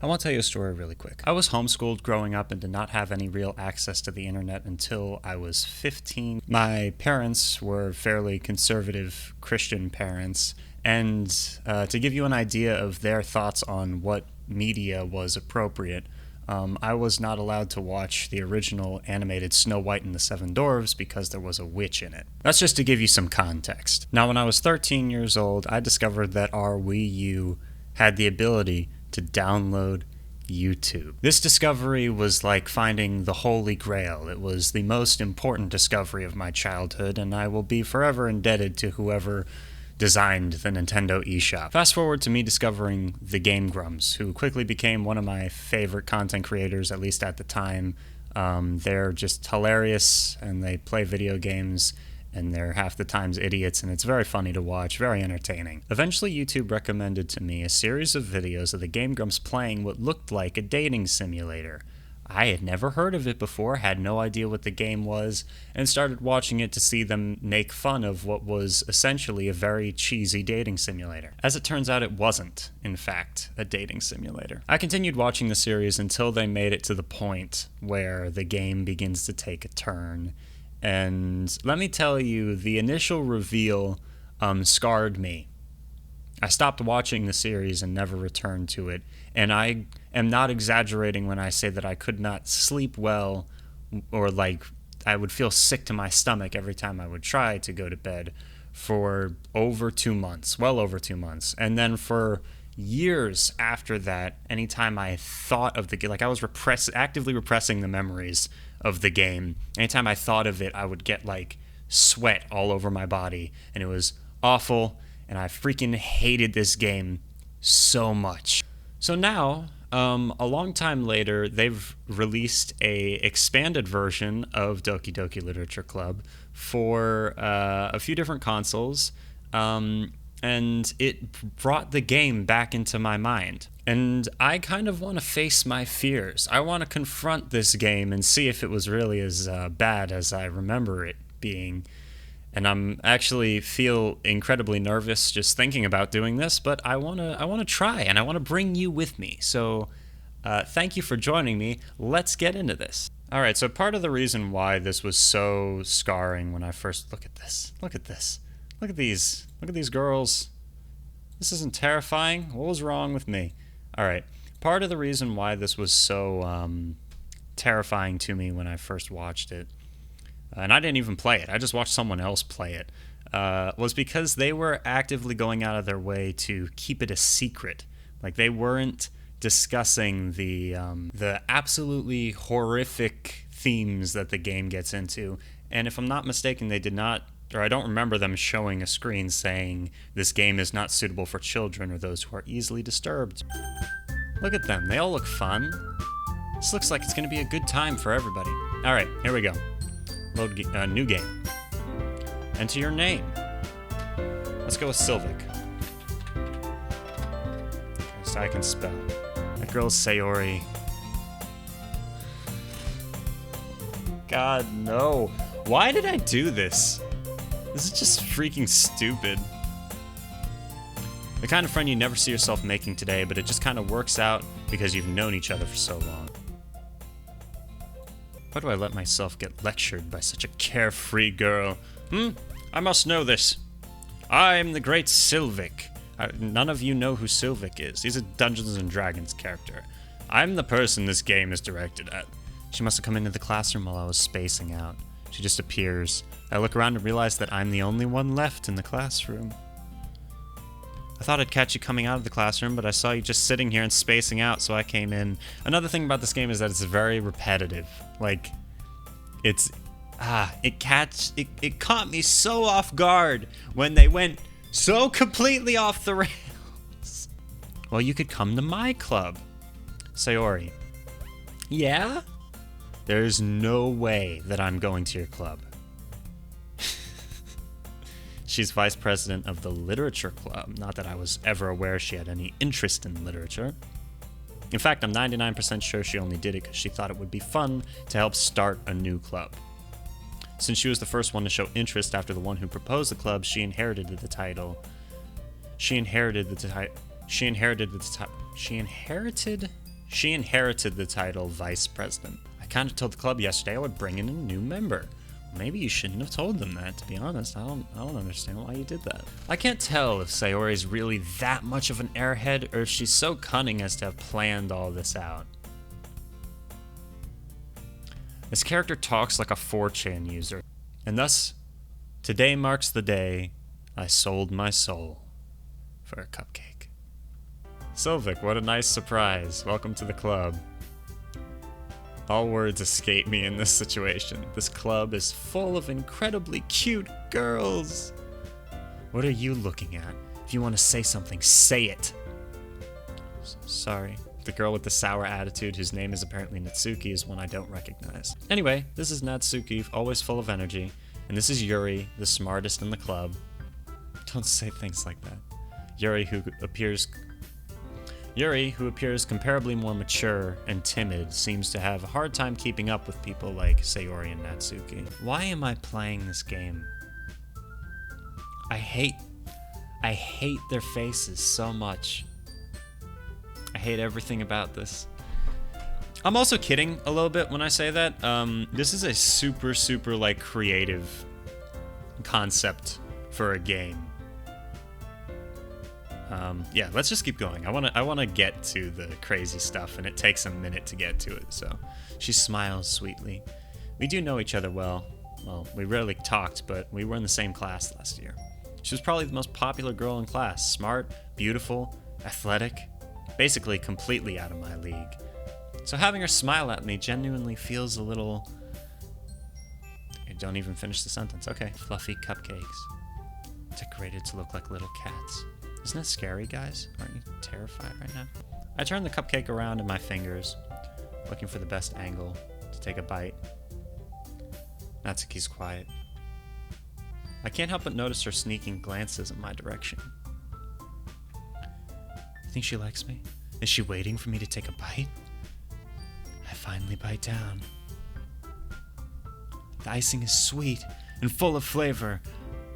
I want to tell you a story really quick. I was homeschooled growing up and did not have any real access to the internet until I was 15. My parents were fairly conservative Christian parents, and to give you an idea of their thoughts on what media was appropriate, I was not allowed to watch the original animated Snow White and the Seven Dwarfs because there was a witch in it. That's just to give you some context. Now, when I was 13 years old, I discovered that our Wii U had the ability to download YouTube. This discovery was like finding the Holy Grail. It was the most important discovery of my childhood, and I will be forever indebted to whoever designed the Nintendo eShop. Fast forward to me discovering the Game Grumps, who quickly became one of my favorite content creators, at least at the time. They're just hilarious, and they play video games, and they're half the times idiots, and it's very funny to watch, very entertaining. Eventually, YouTube recommended to me a series of videos of the Game Grumps playing what looked like a dating simulator. I had never heard of it before, had no idea what the game was, and started watching it to see them make fun of what was essentially a very cheesy dating simulator. As it turns out, it wasn't, in fact, a dating simulator. I continued watching the series until they made it to the point where the game begins to take a turn. And let me tell you, the initial reveal scarred me. I stopped watching the series and never returned to it. And I am not exaggerating when I say that I could not sleep well, or I would feel sick to my stomach every time I would try to go to bed for over 2 months, well over 2 months. And then for years after that, anytime I thought of the game, I was actively repressing the memories of the game. Anytime I thought of it, I would get sweat all over my body, and it was awful, and I freaking hated this game so much. So now, a long time later, they've released a expanded version of Doki Doki Literature Club for a few different consoles, and it brought the game back into my mind. And I kind of want to face my fears. I want to confront this game and see if it was really as bad as I remember it being. And I'm actually feel incredibly nervous just thinking about doing this, but I want to try, and I want to bring you with me. So thank you for joining me. Let's get into this. All right, so part of the reason why this was so scarring when I first look at this. Look at these girls. This isn't terrifying. What was wrong with me? All right, part of the reason why this was so terrifying to me when I first watched it, and I didn't even play it, I just watched someone else play it, was because they were actively going out of their way to keep it a secret. They weren't discussing the absolutely horrific themes that the game gets into. And if I'm not mistaken, they did not, or I don't remember them showing a screen saying this game is not suitable for children or those who are easily disturbed. Look at them, they all look fun. This looks like it's going to be a good time for everybody. All right, here we go. Load new game. Enter your name. Let's go with Sylvic. Okay, so I can spell. That girl's Sayori. God, no. Why did I do this? This is just freaking stupid. The kind of friend you never see yourself making today, but it just kind of works out because you've known each other for so long. Why do I let myself get lectured by such a carefree girl? I must know this. I'm the great Sylvic. None of you know who Sylvic is. He's a Dungeons & Dragons character. I'm the person this game is directed at. She must have come into the classroom while I was spacing out. She just appears. I look around and realize that I'm the only one left in the classroom. I thought I'd catch you coming out of the classroom, but I saw you just sitting here and spacing out, so I came in. Another thing about this game is that it's very repetitive. It caught me so off guard when they went so completely off the rails. Well, you could come to my club. Sayori. Yeah? There's no way that I'm going to your club. She's vice president of the Literature Club. Not that I was ever aware she had any interest in literature. In fact, I'm 99% sure she only did it because she thought it would be fun to help start a new club. Since she was the first one to show interest after the one who proposed the club, she inherited the title. She inherited She inherited the title vice president. I kind of told the club yesterday I would bring in a new member. Maybe you shouldn't have told them that, to be honest. I don't understand why you did that. I can't tell if Sayori is really that much of an airhead or if she's so cunning as to have planned all this out. This character talks like a 4chan user, and thus, today marks the day I sold my soul for a cupcake. Sylvic, what a nice surprise. Welcome to the club. All words escape me in this situation. This club is full of incredibly cute girls. What are you looking at? If you want to say something, say it. Sorry. The girl with the sour attitude, whose name is apparently Natsuki, is one I don't recognize. Anyway, this is Natsuki, always full of energy. And this is Yuri, the smartest in the club. Don't say things like that. Yuri, who appears comparably more mature and timid, seems to have a hard time keeping up with people like Sayori and Natsuki. Why am I playing this game? I hate their faces so much. I hate everything about this. I'm also kidding a little bit when I say that. This is a super like creative concept for a game. Yeah, let's just keep going. I wanna get to the crazy stuff, and it takes a minute to get to it. So she smiles sweetly. We do know each other well. Well, we rarely talked, but we were in the same class last year. She was probably the most popular girl in class. Smart, beautiful, athletic, basically completely out of my league. So having her smile at me genuinely feels a little... I don't even finish the sentence. Okay. Fluffy cupcakes. Decorated to look like little cats. Isn't that scary, guys? Aren't you terrified right now? I turn the cupcake around in my fingers, looking for the best angle to take a bite. Natsuki's quiet. I can't help but notice her sneaking glances in my direction. You think she likes me? Is she waiting for me to take a bite? I finally bite down. The icing is sweet and full of flavor.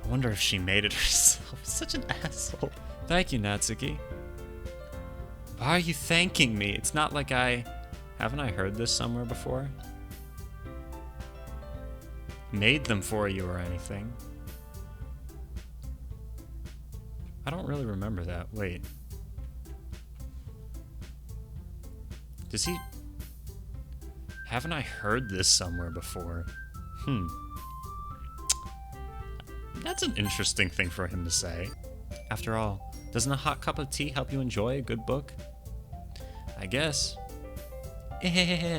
I wonder if she made it herself. Such an asshole. Thank you, Natsuki. Why are you thanking me? It's not like haven't I heard this somewhere before? Made them for you or anything. I don't really remember that. Wait. Does he... Haven't I heard this somewhere before? That's an interesting thing for him to say. After all, doesn't a hot cup of tea help you enjoy a good book? I guess.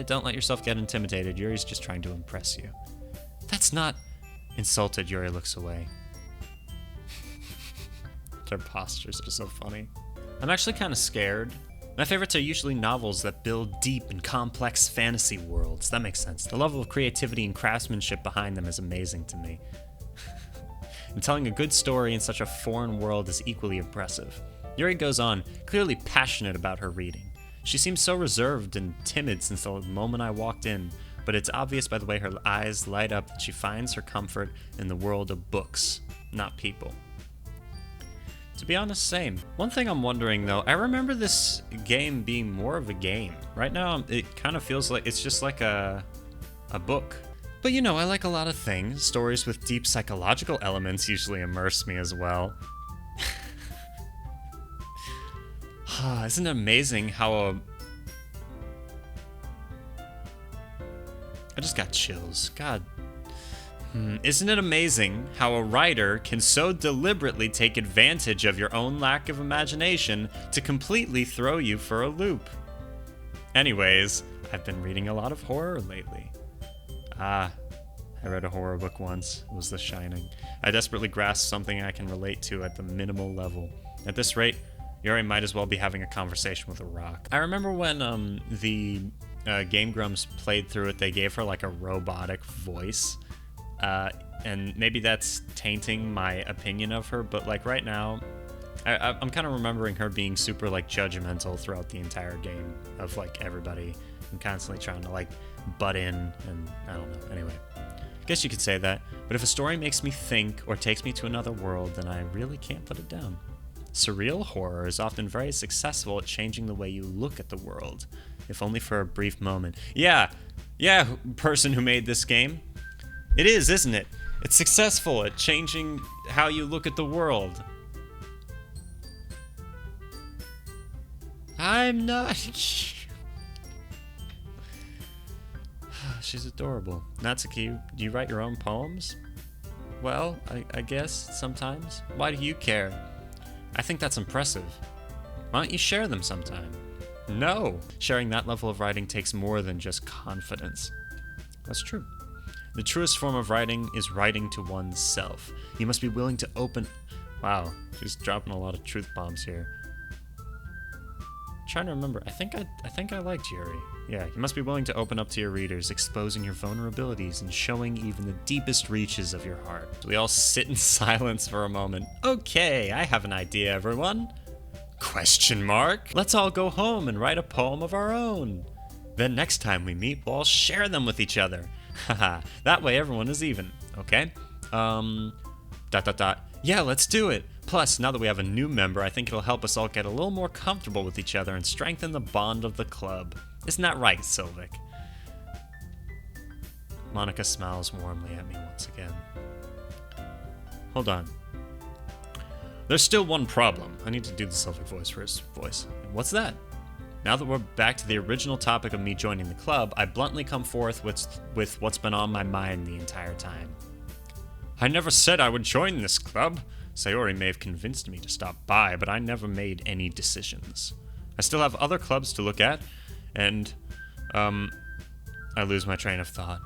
Don't let yourself get intimidated. Yuri's just trying to impress you. That's not... Insulted, Yuri looks away. Their postures are so funny. I'm actually kind of scared. My favorites are usually novels that build deep and complex fantasy worlds. That makes sense. The level of creativity and craftsmanship behind them is amazing to me. And telling a good story in such a foreign world is equally impressive. Yuri goes on, clearly passionate about her reading. She seems so reserved and timid since the moment I walked in, but it's obvious by the way her eyes light up that she finds her comfort in the world of books, not people. To be honest, same. One thing I'm wondering though, I remember this game being more of a game. Right now, it kind of feels like it's just like a book. But you know, I like a lot of things. Stories with deep psychological elements usually immerse me as well. Isn't it amazing how I just got chills. God. Isn't it amazing how a writer can so deliberately take advantage of your own lack of imagination to completely throw you for a loop? Anyways, I've been reading a lot of horror lately. I read a horror book once. It was The Shining. I desperately grasped something I can relate to at the minimal level. At this rate, Yuri might as well be having a conversation with a rock. I remember when the Game Grumps played through it, they gave her like a robotic voice. And maybe that's tainting my opinion of her, but like right now, I'm kind of remembering her being super like judgmental throughout the entire game of like everybody and constantly trying to like butt in, and I don't know. Anyway, I guess you could say that, but if a story makes me think or takes me to another world, then I really can't put it down. Surreal horror is often very successful at changing the way you look at the world. if only for a brief moment. Yeah, person who made this game. It is, isn't it? It's successful at changing how you look at the world. I'm not... She's adorable. Natsuki, do you write your own poems? Well, I guess, sometimes. Why do you care? I think that's impressive. Why don't you share them sometime? No! Sharing that level of writing takes more than just confidence. That's true. The truest form of writing is writing to oneself. You must be willing to open... Wow, she's dropping a lot of truth bombs here. Trying to remember. I think I liked Yuri. Yeah, you must be willing to open up to your readers, exposing your vulnerabilities and showing even the deepest reaches of your heart. We all sit in silence for a moment. Okay, I have an idea, everyone. Question mark? Let's all go home and write a poem of our own. Then next time we meet, we'll all share them with each other. Haha, that way everyone is even, okay? Yeah, let's do it. Plus, now that we have a new member, I think it'll help us all get a little more comfortable with each other and strengthen the bond of the club. Isn't that right, Sylvic? Monica smiles warmly at me once again. Hold on. There's still one problem. I need to do the Sylvic voice first. What's that? Now that we're back to the original topic of me joining the club, I bluntly come forth with what's been on my mind the entire time. I never said I would join this club. Sayori may have convinced me to stop by, but I never made any decisions. I still have other clubs to look at, and, I lose my train of thought.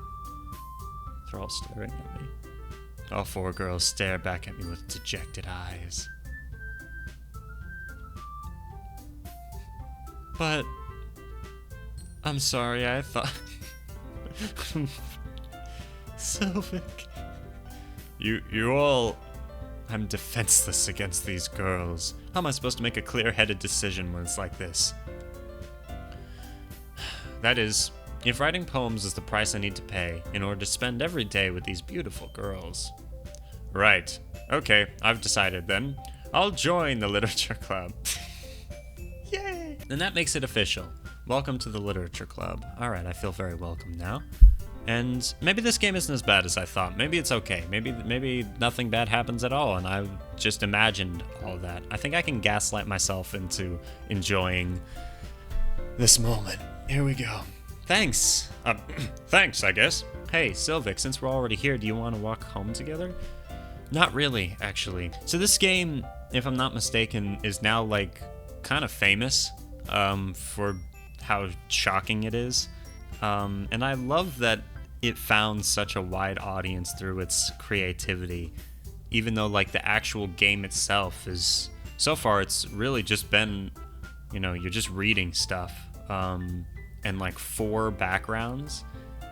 They're all staring at me. All four girls stare back at me with dejected eyes. But... I'm sorry, I thought... Sylvic... You all... I'm defenseless against these girls. How am I supposed to make a clear-headed decision when it's like this? That is, if writing poems is the price I need to pay in order to spend every day with these beautiful girls. Right. Okay, I've decided then. I'll join the literature club. Yay! And that makes it official. Welcome to the literature club. Alright, I feel very welcome now. And maybe this game isn't as bad as I thought. Maybe it's okay. Maybe nothing bad happens at all, and I just imagined all of that. I think I can gaslight myself into enjoying this moment. Here we go. Thanks. Thanks, I guess. Hey, Sylvic, since we're already here, do you want to walk home together? Not really, actually. So this game, if I'm not mistaken, is now, like, kind of famous for how shocking it is. And I love that it found such a wide audience through its creativity, even though like the actual game itself is, so far it's really just been, you know, you're just reading stuff, and like 4 backgrounds,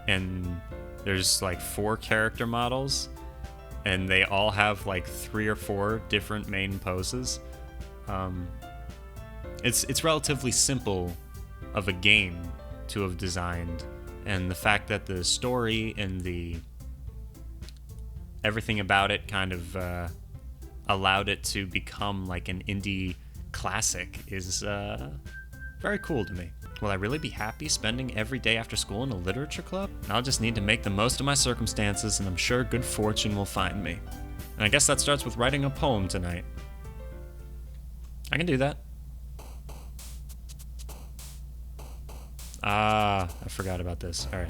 and there's like 4 character models, and they all have like 3 or 4 different main poses. It's relatively simple of a game to have designed, and the fact that the story and the everything about it kind of allowed it to become like an indie classic is very cool to me. Will I really be happy spending every day after school in a literature club? I'll just need to make the most of my circumstances, and I'm sure good fortune will find me. And I guess that starts with writing a poem tonight. I can do that. I forgot about this. Alright.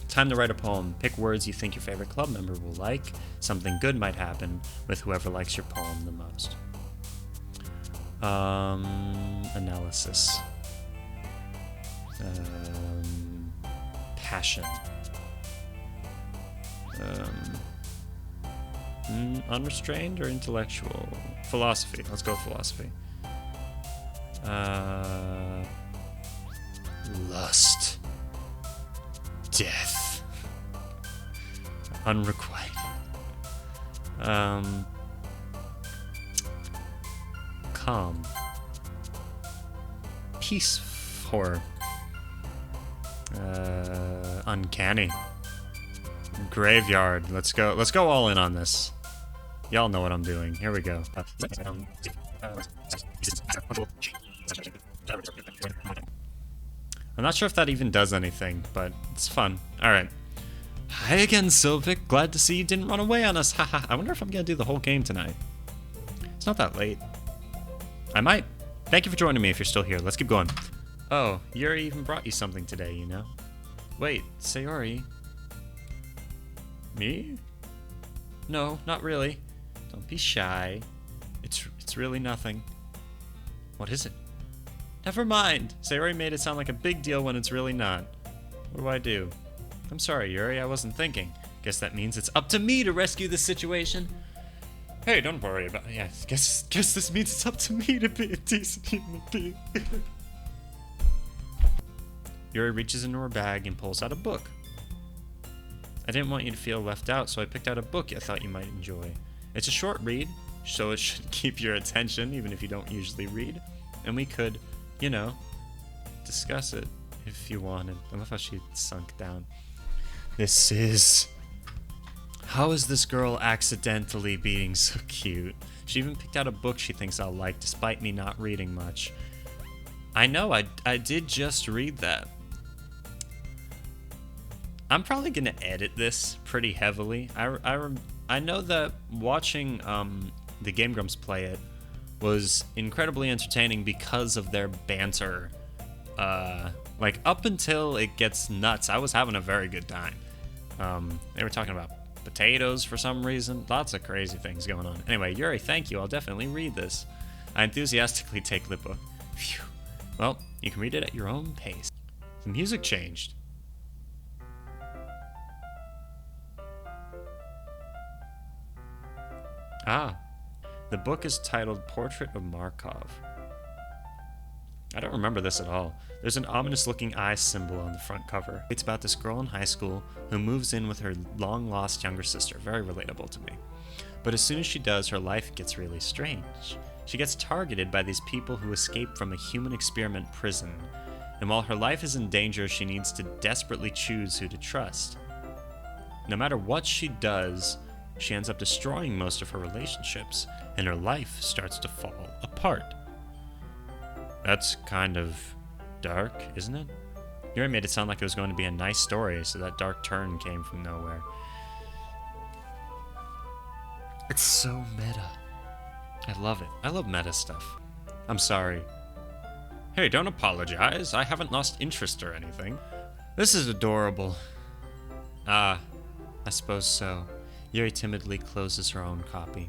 Time to write a poem. Pick words you think your favorite club member will like. Something good might happen with whoever likes your poem the most. Analysis. Passion. Unrestrained or intellectual? Philosophy. Let's go with philosophy. Lust. Death. Unrequited. Calm. Peace. Horror. Uncanny. Graveyard. Let's go all in on this. Y'all know what I'm doing. Here we go. I'm not sure if that even does anything, but it's fun. Alright. Hi again, Sylvic. Glad to see you didn't run away on us. Haha. I wonder if I'm gonna do the whole game tonight. It's not that late. I might. Thank you for joining me if you're still here. Let's keep going. Oh, Yuri even brought you something today, you know? Wait, Sayori. Me? No, not really. Don't be shy. It's really nothing. What is it? Never mind. Sayori made it sound like a big deal when it's really not. What do I do? I'm sorry, Yuri. I wasn't thinking. Guess that means it's up to me to rescue the situation. Hey, don't worry about it. Yeah, guess this means it's up to me to be a decent human being. Yuri reaches into her bag and pulls out a book. I didn't want you to feel left out, so I picked out a book I thought you might enjoy. It's a short read, so it should keep your attention, even if you don't usually read. And we could, you know, discuss it if you wanted. I love how she sunk down. This is... How is this girl accidentally being so cute? She even picked out a book she thinks I'll like, despite me not reading much. I know, I did just read that. I'm probably gonna edit this pretty heavily. I know that watching the Game Grumps play it was incredibly entertaining because of their banter. Like, up until it gets nuts, I was having a very good time. They were talking about potatoes for some reason. Lots of crazy things going on. Anyway, Yuri, thank you. I'll definitely read this. I enthusiastically take the book. Phew. Well, you can read it at your own pace. The music changed. Ah, the book is titled Portrait of Markov. I don't remember this at all. There's an ominous-looking eye symbol on the front cover. It's about this girl in high school who moves in with her long-lost younger sister. Very relatable to me. But as soon as she does, her life gets really strange. She gets targeted by these people who escaped from a human experiment prison. And while her life is in danger, she needs to desperately choose who to trust. No matter what she does, she ends up destroying most of her relationships, and her life starts to fall apart. That's kind of dark, isn't it? Yuri made it sound like it was going to be a nice story, so that dark turn came from nowhere. It's so meta. I love it. I love meta stuff. I'm sorry. Hey, don't apologize. I haven't lost interest or anything. This is adorable. Ah, I suppose so. Yuri timidly closes her own copy.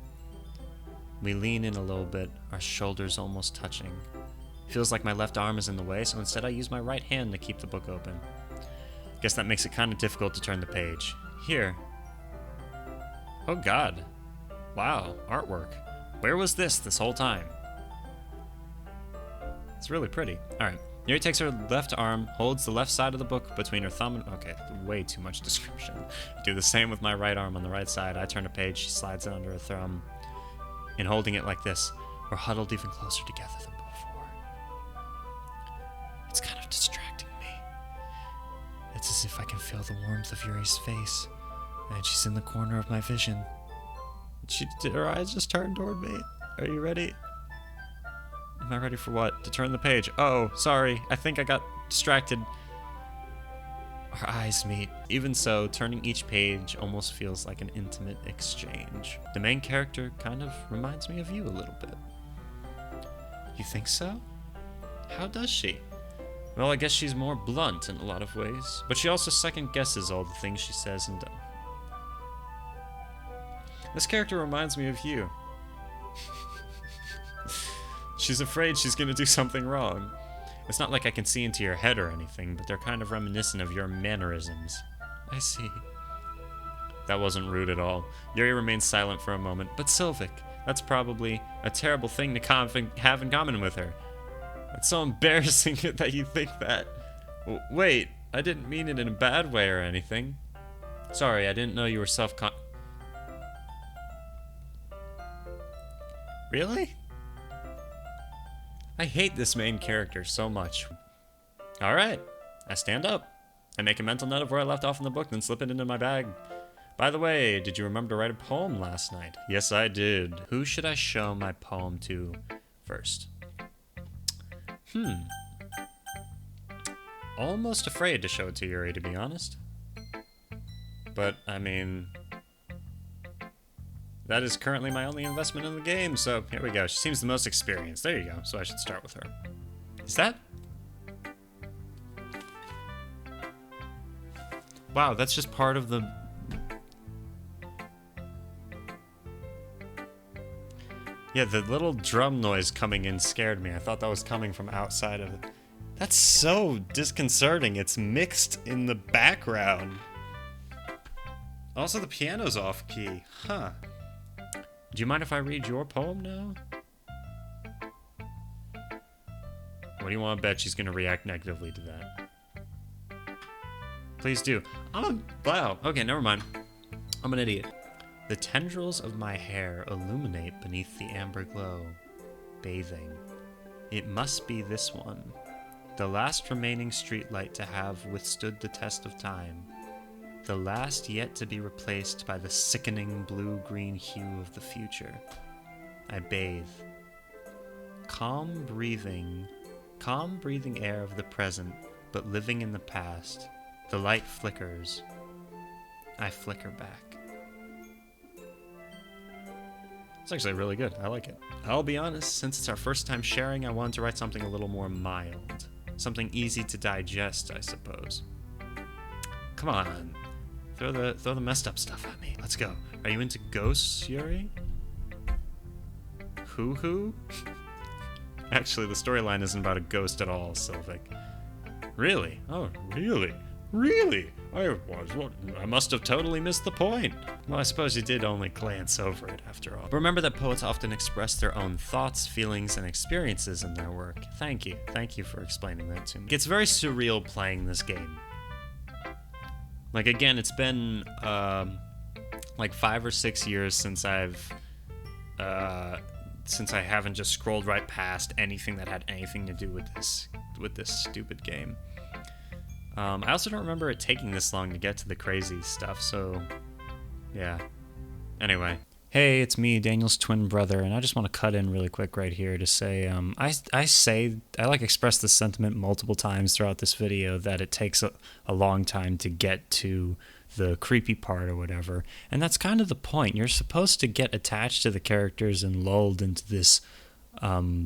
We lean in a little bit, our shoulders almost touching. Feels like my left arm is in the way, so instead I use my right hand to keep the book open. Guess that makes it kind of difficult to turn the page. Here. Oh god. Wow, artwork. Where was this whole time? It's really pretty. Alright. Yuri takes her left arm, holds the left side of the book between her thumb and... Okay, way too much description. I do the same with my right arm on the right side. I turn a page, she slides it under her thumb. And holding it like this, we're huddled even closer together than before. It's kind of distracting me. It's as if I can feel the warmth of Yuri's face, and she's in the corner of my vision. Her eyes just turned toward me. Are you ready? Am I ready for what? To turn the page. Oh, sorry. I think I got distracted. Our eyes meet. Even so, turning each page almost feels like an intimate exchange. The main character kind of reminds me of you a little bit. You think so? How does she? Well, I guess she's more blunt in a lot of ways, but she also second guesses all the things she says and does. This character reminds me of you. She's afraid she's gonna do something wrong. It's not like I can see into your head or anything, but they're kind of reminiscent of your mannerisms. I see. That wasn't rude at all. Yuri remains silent for a moment, but Sylvic, that's probably a terrible thing to have in common with her. It's so embarrassing that you think that. Wait, I didn't mean it in a bad way or anything. Sorry, I didn't know you were Really? I hate this main character so much. Alright, I stand up. I make a mental note of where I left off in the book, then slip it into my bag. By the way, did you remember to write a poem last night? Yes, I did. Who should I show my poem to first? almost afraid to show it to Yuri, to be honest. But, I mean, that is currently my only investment in the game, so here we go. She seems the most experienced. There you go, so I should start with her. Is that? Wow, that's just part of the... Yeah, the little drum noise coming in scared me. I thought that was coming from outside of it. That's so disconcerting. It's mixed in the background. Also, the piano's off key. Huh. Do you mind if I read your poem now? What do you want to bet she's going to react negatively to that? Please do. Wow. Okay, never mind. I'm an idiot. The tendrils of my hair illuminate beneath the amber glow. Bathing. It must be this one. The last remaining streetlight to have withstood the test of time. The last yet to be replaced by the sickening blue-green hue of the future. I bathe. Calm breathing air of the present, but living in the past. The light flickers. I flicker back. It's actually really good. I like it. I'll be honest, since it's our first time sharing, I wanted to write something a little more mild. Something easy to digest, I suppose. Come on. Throw the messed up stuff at me. Let's go. Are you into ghosts, Yuri? Who? Actually, the storyline isn't about a ghost at all, Sylvic. Really? Oh, really? Really? I must have totally missed the point. Well, I suppose you did only glance over it after all. But remember that poets often express their own thoughts, feelings, and experiences in their work. Thank you. Thank you for explaining that to me. It's very surreal playing this game. Like, again, it's been, like 5 or 6 years since I haven't just scrolled right past anything that had anything to do with this stupid game. I also don't remember it taking this long to get to the crazy stuff, so yeah. Anyway. Hey, it's me, Daniel's twin brother, and I just want to cut in really quick right here to say, I expressed this sentiment multiple times throughout this video that it takes a long time to get to the creepy part or whatever, and that's kind of the point. You're supposed to get attached to the characters and lulled into this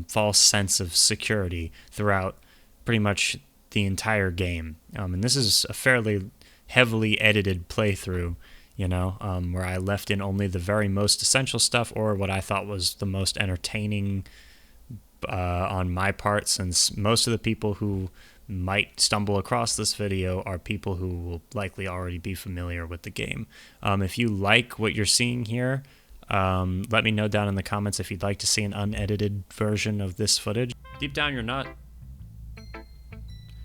false sense of security throughout pretty much the entire game. And this is a fairly heavily edited playthrough, you know, where I left in only the very most essential stuff or what I thought was the most entertaining on my part, since most of the people who might stumble across this video are people who will likely already be familiar with the game. If you like what you're seeing here, let me know down in the comments if you'd like to see an unedited version of this footage. Deep down, you're not...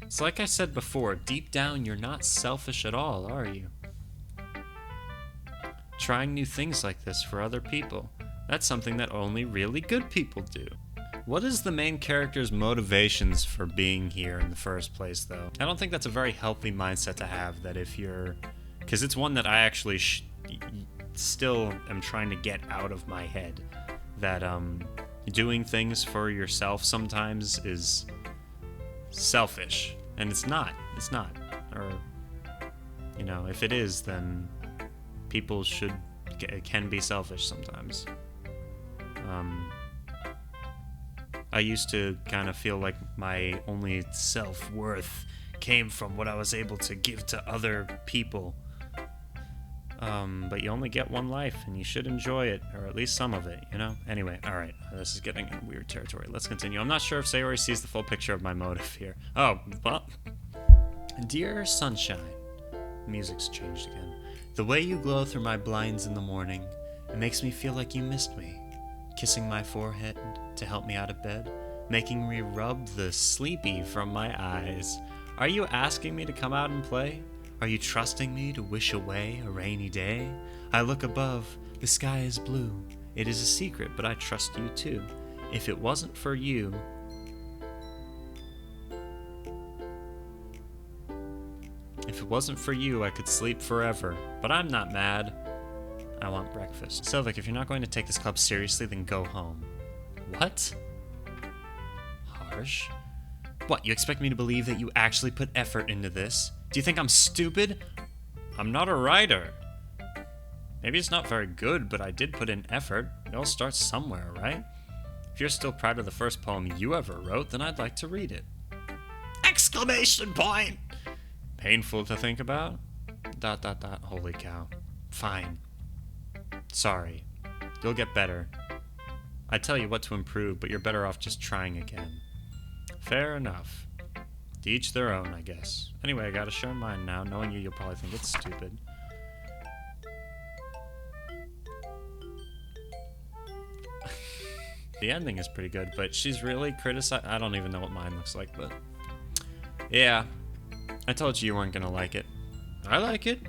It's like I said before, deep down, you're not selfish at all, are you? Trying new things like this for other people. That's something that only really good people do. What is the main character's motivations for being here in the first place, though? I don't think that's a very healthy mindset to have, that if you're... Because it's one that I actually still am trying to get out of my head. That doing things for yourself sometimes is selfish. And it's not. It's not. Or, you know, if it is, then people can be selfish sometimes. I used to kind of feel like my only self-worth came from what I was able to give to other people. But you only get one life, and you should enjoy it, or at least some of it, you know? Anyway, alright, this is getting in weird territory. Let's continue. I'm not sure if Sayori sees the full picture of my motive here. Oh, well. Dear Sunshine. Music's changed again. The way you glow through my blinds in the morning, it makes me feel like you missed me. Kissing my forehead to help me out of bed, making me rub the sleepy from my eyes. Are you asking me to come out and play? Are you trusting me to wish away a rainy day? I look above, the sky is blue. It is a secret, but I trust you too. If it wasn't for you... If it wasn't for you, I could sleep forever. But I'm not mad. I want breakfast. Sylvic, if you're not going to take this club seriously, then go home. What? Harsh. What, you expect me to believe that you actually put effort into this? Do you think I'm stupid? I'm not a writer. Maybe it's not very good, but I did put in effort. It all starts somewhere, right? If you're still proud of the first poem you ever wrote, then I'd like to read it. Exclamation point! Painful to think about? ... Holy cow. Fine. Sorry. You'll get better. I tell you what to improve, but you're better off just trying again. Fair enough. To each their own, I guess. Anyway, I gotta share mine now. Knowing you'll probably think it's stupid. The ending is pretty good, but she's really criticized. I don't even know what mine looks like, but... Yeah. I told you weren't gonna like it. I like it.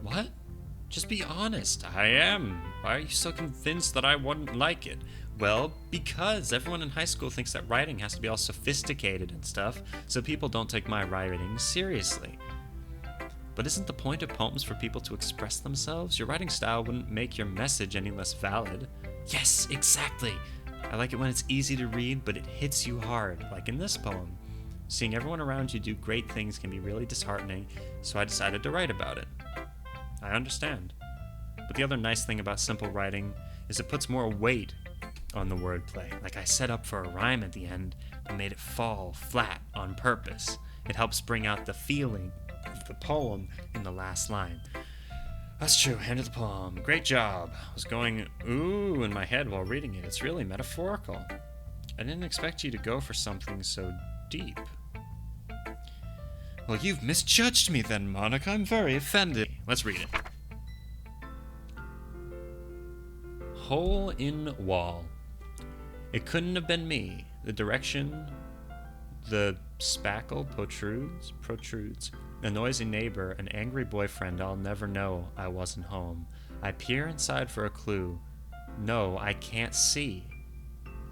What? Just be honest. I am. Why are you so convinced that I wouldn't like it? Well, because everyone in high school thinks that writing has to be all sophisticated and stuff, so people don't take my writing seriously. But isn't the point of poems for people to express themselves? Your writing style wouldn't make your message any less valid. Yes, exactly. I like it when it's easy to read, but it hits you hard, like in this poem. Seeing everyone around you do great things can be really disheartening, so I decided to write about it. I understand. But the other nice thing about simple writing is it puts more weight on the wordplay. Like I set up for a rhyme at the end and made it fall flat on purpose. It helps bring out the feeling of the poem in the last line. That's true, end of the poem. Great job. I was going ooh in my head while reading it. It's really metaphorical. I didn't expect you to go for something so deep. Well, you've misjudged me then, Monica. I'm very offended. Let's read it. Hole in wall. It couldn't have been me. The direction the spackle protrudes. A noisy neighbor, an angry boyfriend, I'll never know I wasn't home. I peer inside for a clue. No, I can't see.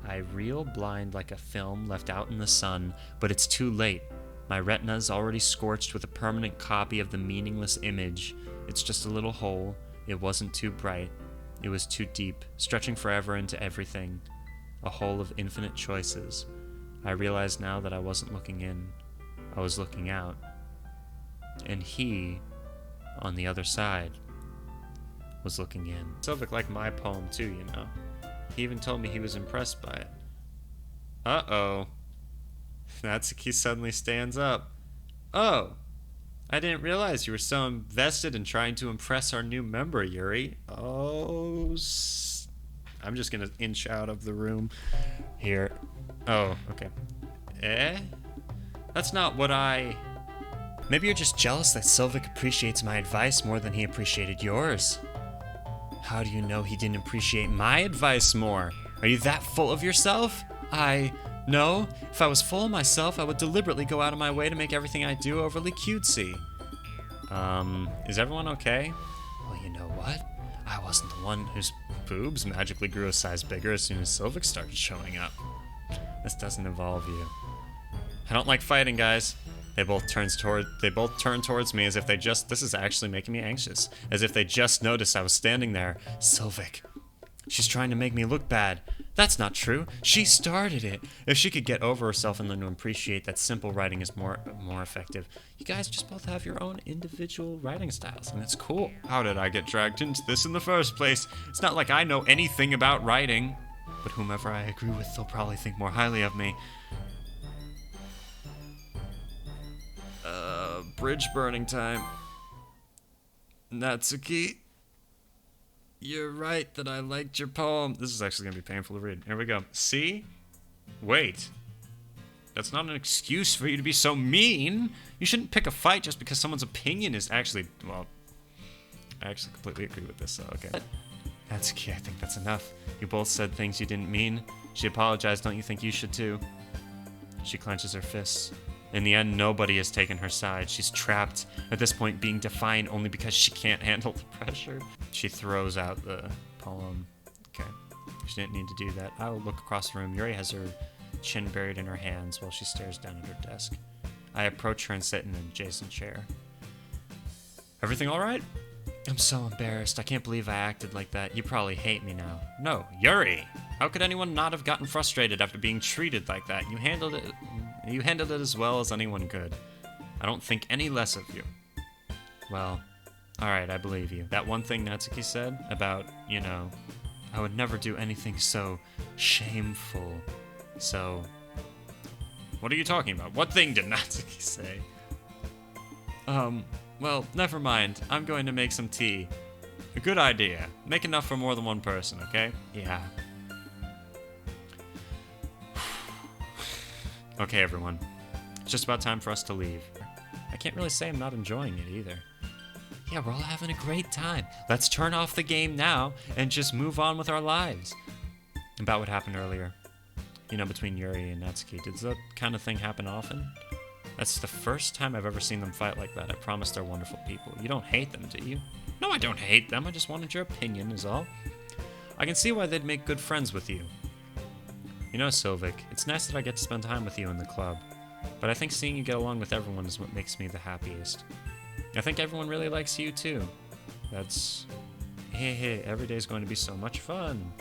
I reel blind like a film left out in the sun, but it's too late. My retina's already scorched with a permanent copy of the meaningless image. It's just a little hole. It wasn't too bright. It was too deep, stretching forever into everything. A hole of infinite choices. I realize now that I wasn't looking in. I was looking out. And he, on the other side, was looking in. Silvic liked my poem too, you know. He even told me he was impressed by it. Uh-oh. Natsuki suddenly stands up. Oh, I didn't realize you were so invested in trying to impress our new member, Yuri. Oh, I'm just gonna inch out of the room here. Oh, okay. That's not what I... Maybe you're just jealous that Silvic appreciates my advice more than he appreciated yours. How do you know he didn't appreciate my advice more? Are you that full of yourself? No. If I was full of myself, I would deliberately go out of my way to make everything I do overly cutesy. Is everyone okay? Well, you know what? I wasn't the one whose boobs magically grew a size bigger as soon as Silvic started showing up. This doesn't involve you. I don't like fighting, guys. They both turn towards me as if they just... This is actually making me anxious. As if they just noticed I was standing there. Silvic. She's trying to make me look bad. That's not true. She started it. If she could get over herself and learn to appreciate that simple writing is more effective. You guys just both have your own individual writing styles, and it's cool. How did I get dragged into this in the first place? It's not like I know anything about writing. But whomever I agree with, they'll probably think more highly of me. Bridge burning time. Natsuki, you're right that I liked your poem. This is actually going to be painful to read. Here we go. See? Wait. That's not an excuse for you to be so mean. You shouldn't pick a fight just because someone's opinion is actually... Well, I actually completely agree with this, so okay. Natsuki, I think that's enough. You both said things you didn't mean. She apologized, don't you think you should too? She clenches her fists. In the end, nobody has taken her side. She's trapped, at this point being defiant only because she can't handle the pressure. She throws out the poem. Okay, she didn't need to do that. I'll look across the room. Yuri has her chin buried in her hands while she stares down at her desk. I approach her and sit in an adjacent chair. Everything all right? I'm so embarrassed. I can't believe I acted like that. You probably hate me now. No, Yuri! How could anyone not have gotten frustrated after being treated like that? You handled it You handled it as well as anyone could. I don't think any less of you. Well, alright, I believe you. That one thing Natsuki said about, I would never do anything so shameful. So, what are you talking about? What thing did Natsuki say? Well, never mind. I'm going to make some tea. A good idea. Make enough for more than one person, okay? Yeah. Okay, everyone. It's just about time for us to leave. I can't really say I'm not enjoying it either. Yeah, we're all having a great time. Let's turn off the game now and just move on with our lives. About what happened earlier. Between Yuri and Natsuki. Does that kind of thing happen often? That's the first time I've ever seen them fight like that. I promise they're wonderful people. You don't hate them, do you? No, I don't hate them. I just wanted your opinion, is all. I can see why they'd make good friends with you. Sylvic, it's nice that I get to spend time with you in the club. But I think seeing you get along with everyone is what makes me the happiest. I think everyone really likes you, too. Hey, every day's going to be so much fun.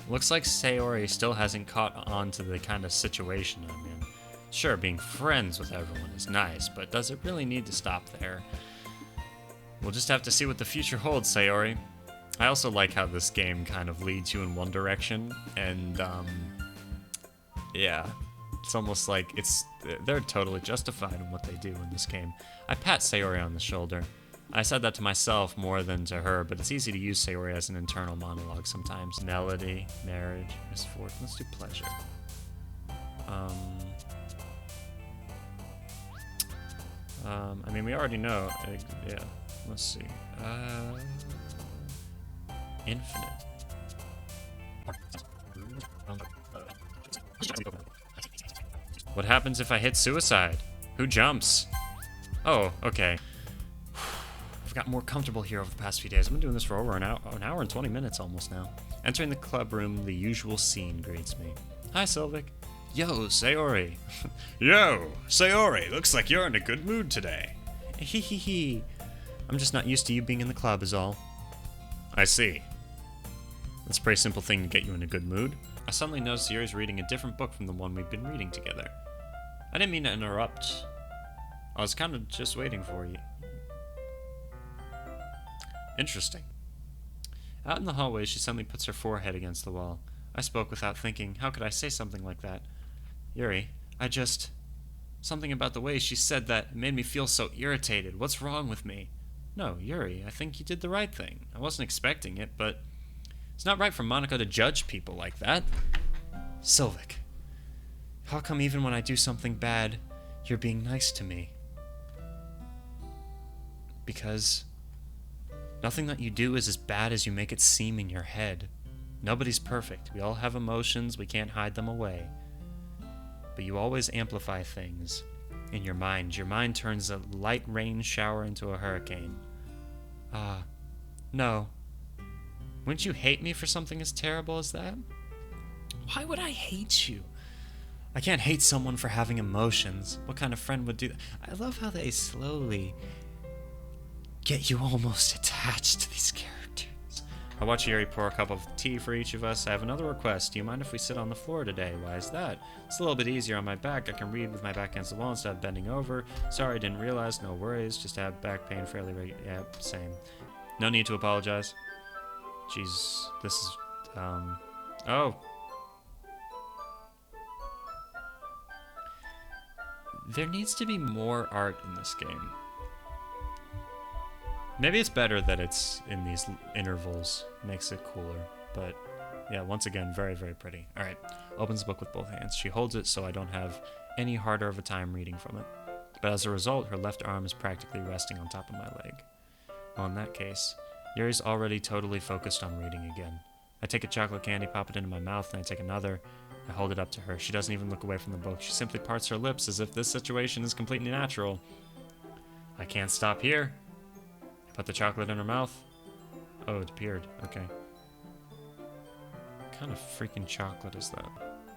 Looks like Sayori still hasn't caught on to the kind of situation I'm in. Sure, being friends with everyone is nice, but does it really need to stop there? We'll just have to see what the future holds, Sayori. I also like how this game kind of leads you in one direction, and, yeah. It's almost like they're totally justified in what they do in this game. I pat Sayori on the shoulder. I said that to myself more than to her, but it's easy to use Sayori as an internal monologue sometimes. Melody, marriage, misfortune. Let's do pleasure. We already know. Yeah, let's see. Infinite. What happens if I hit suicide? Who jumps? Oh, okay. I've gotten more comfortable here over the past few days. I've been doing this for over an hour and 20 minutes almost now. Entering the club room, the usual scene greets me. Hi, Sylvic. Yo, Sayori. Yo, Sayori. Looks like you're in a good mood today. Hee. I'm just not used to you being in the club is all. I see. That's a pretty simple thing to get you in a good mood. I suddenly noticed Yuri's reading a different book from the one we've been reading together. I didn't mean to interrupt. I was kind of just waiting for you. Interesting. Out in the hallway, she suddenly puts her forehead against the wall. I spoke without thinking. How could I say something like that? Yuri, something about the way she said that made me feel so irritated. What's wrong with me? No, Yuri, I think you did the right thing. I wasn't expecting it, but it's not right for Monica to judge people like that. Sylvic, how come even when I do something bad, you're being nice to me? Because nothing that you do is as bad as you make it seem in your head. Nobody's perfect. We all have emotions. We can't hide them away. But you always amplify things in your mind. Your mind turns a light rain shower into a hurricane. No. Wouldn't you hate me for something as terrible as that? Why would I hate you? I can't hate someone for having emotions. What kind of friend would do that? I love how they slowly get you almost attached to these characters. I watch Yuri pour a cup of tea for each of us. I have another request. Do you mind if we sit on the floor today? Why is that? It's a little bit easier on my back. I can read with my back against the wall instead of bending over. Sorry, I didn't realize. No worries. Just have back pain fairly regular. Yeah, same. No need to apologize. Jeez, this is, oh. There needs to be more art in this game. Maybe it's better that it's in these intervals. Makes it cooler. But, yeah, once again, very, very pretty. Alright, opens the book with both hands. She holds it so I don't have any harder of a time reading from it. But as a result, her left arm is practically resting on top of my leg. Well, in that case, Yuri's already totally focused on reading again. I take a chocolate candy, pop it into my mouth, and I take another. I hold it up to her. She doesn't even look away from the book. She simply parts her lips as if this situation is completely natural. I can't stop here. I put the chocolate in her mouth. Oh, it appeared. Okay. What kind of freaking chocolate is that?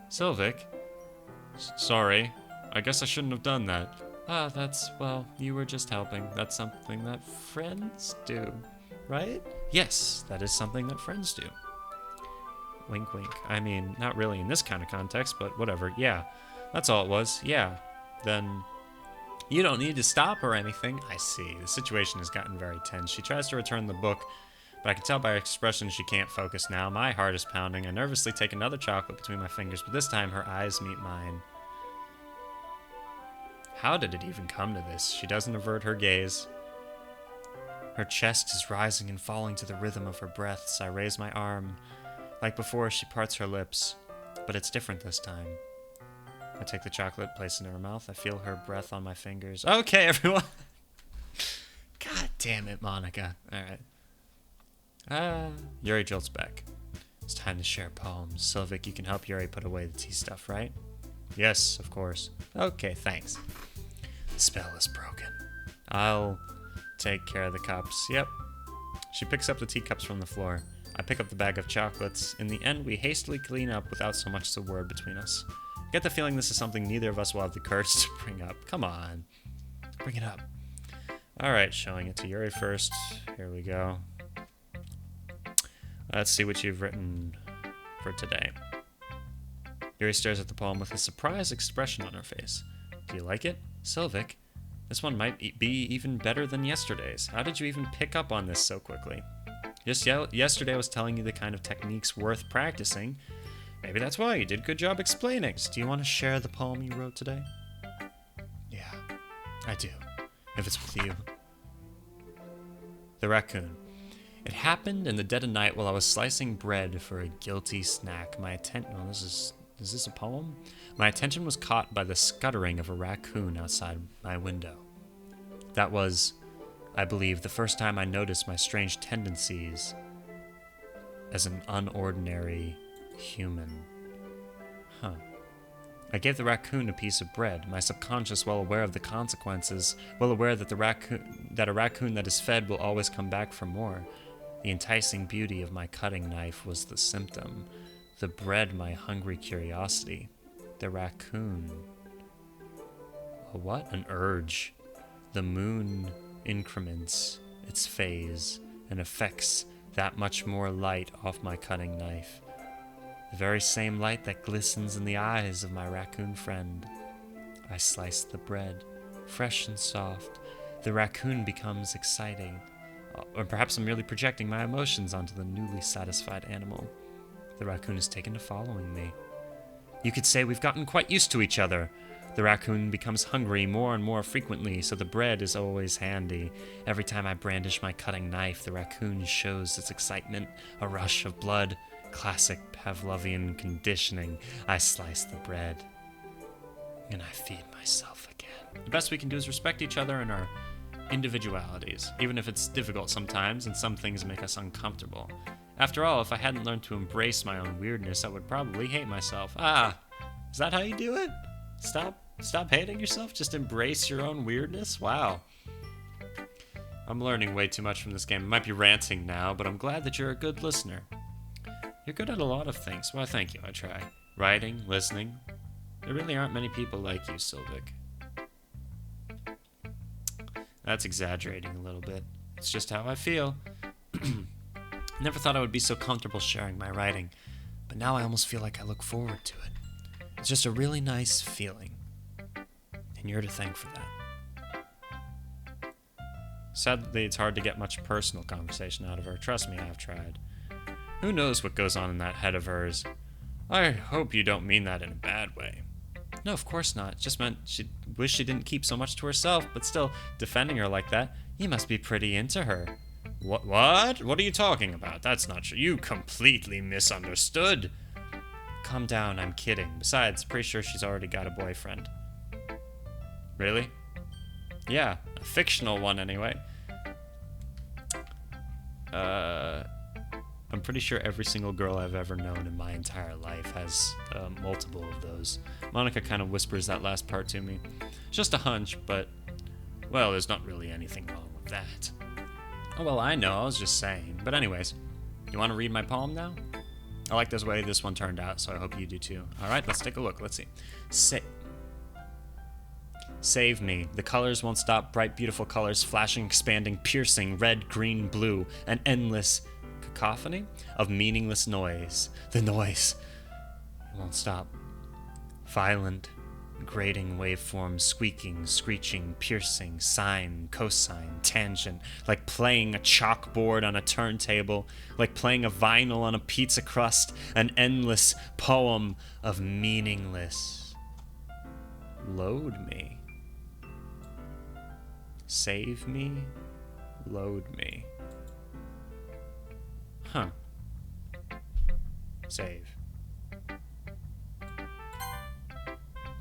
Sylvic? Sorry. I guess I shouldn't have done that. Well, you were just helping. That's something that friends do, right? Yes, that is something that friends do. Wink, wink. I mean, not really in this kind of context, but whatever. Yeah. That's all it was. Yeah. Then you don't need to stop or anything. I see. The situation has gotten very tense. She tries to return the book, but I can tell by her expression she can't focus now. My heart is pounding. I nervously take another chocolate between my fingers, but this time her eyes meet mine. How did it even come to this? She doesn't avert her gaze. Her chest is rising and falling to the rhythm of her breaths. I raise my arm. Like before, she parts her lips, but it's different this time. I take the chocolate, place it in her mouth. I feel her breath on my fingers. Okay, everyone. God damn it, Monica. All right. Yuri jolts back. It's time to share poems. Sylvik, you can help Yuri put away the tea stuff, right? Yes, of course. Okay, thanks. The spell is broken. I'll take care of the cups. Yep. She picks up the teacups from the floor. I pick up the bag of chocolates. In the end, we hastily clean up without so much as a word between us. I get the feeling this is something neither of us will have the courage to bring up. Come on. Bring it up. Alright, showing it to Yuri first. Here we go. Let's see what you've written for today. Yuri stares at the poem with a surprised expression on her face. Do you like it? Sylvik, this one might be even better than yesterday's. How did you even pick up on this so quickly? Just yesterday I was telling you the kind of techniques worth practicing. Maybe that's why you did a good job explaining. Do you want to share the poem you wrote today? Yeah, I do, if it's with you. The raccoon. It happened in the dead of night while I was slicing bread for a guilty snack. My attention... Oh, is this a poem? My attention was caught by the scuttering of a raccoon outside my window. That was, I believe, the first time I noticed my strange tendencies as an unordinary human. I gave the raccoon a piece of bread, my subconscious well aware of the consequences, well aware that a raccoon that is fed will always come back for more. The enticing beauty of my cutting knife was the symptom. The bread, my hungry curiosity. The raccoon. A what? An urge. The moon increments its phase and affects that much more light off my cutting knife. The very same light that glistens in the eyes of my raccoon friend. I slice the bread, fresh and soft. The raccoon becomes exciting. Or perhaps I'm merely projecting my emotions onto the newly satisfied animal. The raccoon is taken to following me. You could say we've gotten quite used to each other. The raccoon becomes hungry more and more frequently, so the bread is always handy. Every time I brandish my cutting knife, the raccoon shows its excitement, a rush of blood. Classic Pavlovian conditioning. I slice the bread, and I feed myself again. The best we can do is respect each other and our individualities, even if it's difficult sometimes and some things make us uncomfortable. After all, if I hadn't learned to embrace my own weirdness, I would probably hate myself. Is that how you do it? Stop hating yourself? Just embrace your own weirdness? Wow. I'm learning way too much from this game. I might be ranting now, but I'm glad that you're a good listener. You're good at a lot of things. Well, thank you, I try. Writing, listening. There really aren't many people like you, Sylvik. That's exaggerating a little bit. It's just how I feel. Never thought I would be so comfortable sharing my writing, but now I almost feel like I look forward to it. It's just a really nice feeling, and you're to thank for that. Sadly, it's hard to get much personal conversation out of her. Trust me, I've tried. Who knows what goes on in that head of hers? I hope you don't mean that in a bad way. No, of course not. It just meant she wished she didn't keep so much to herself, but still, defending her like that, you must be pretty into her. What? What are you talking about? That's not true. You completely misunderstood. Calm down, I'm kidding. Besides, pretty sure she's already got a boyfriend. Really? Yeah, a fictional one anyway. I'm pretty sure every single girl I've ever known in my entire life has multiple of those. Monica kind of whispers that last part to me. Just a hunch, but, well, there's not really anything wrong with that. Oh, well, I know, I was just saying. But anyways, you want to read my poem now? I like this way this one turned out, so I hope you do too. Alright, let's take a look. Let's see. Save me. The colors won't stop. Bright, beautiful colors, flashing, expanding, piercing, red, green, blue. An endless cacophony of meaningless noise. The noise. It won't stop. Violent, Grating waveform, squeaking, screeching, piercing, sine, cosine, tangent, like playing a chalkboard on a turntable, like playing a vinyl on a pizza crust, an endless poem of meaningless. Load me. Save me. Load me. Huh. Save.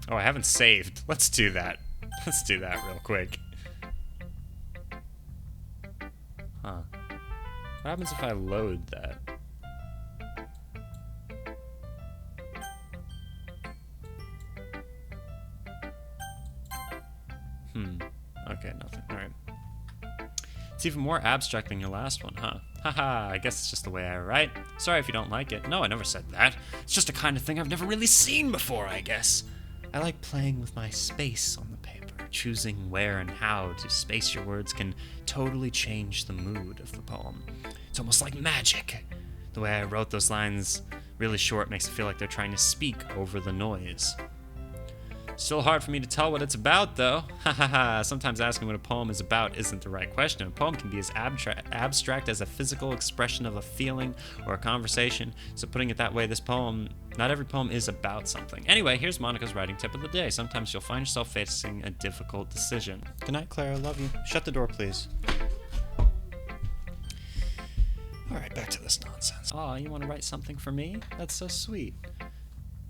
Oh, I haven't saved. Let's do that. Let's do that real quick. Huh. What happens if I load that? Okay, nothing. Alright. It's even more abstract than your last one, huh? Haha, I guess it's just the way I write. Sorry if you don't like it. No, I never said that. It's just a kind of thing I've never really seen before, I guess. I like playing with my space on the paper. Choosing where and how to space your words can totally change the mood of the poem. It's almost like magic. The way I wrote those lines really short makes it feel like they're trying to speak over the noise. Still hard for me to tell what it's about, though. Hahaha, sometimes asking what a poem is about isn't the right question. A poem can be as abstract as a physical expression of a feeling or a conversation. So putting it that way, not every poem is about something. Anyway, here's Monica's writing tip of the day. Sometimes you'll find yourself facing a difficult decision. Good night, Claire. I love you. Shut the door, please. All right, back to this nonsense. Aw, you want to write something for me? That's so sweet.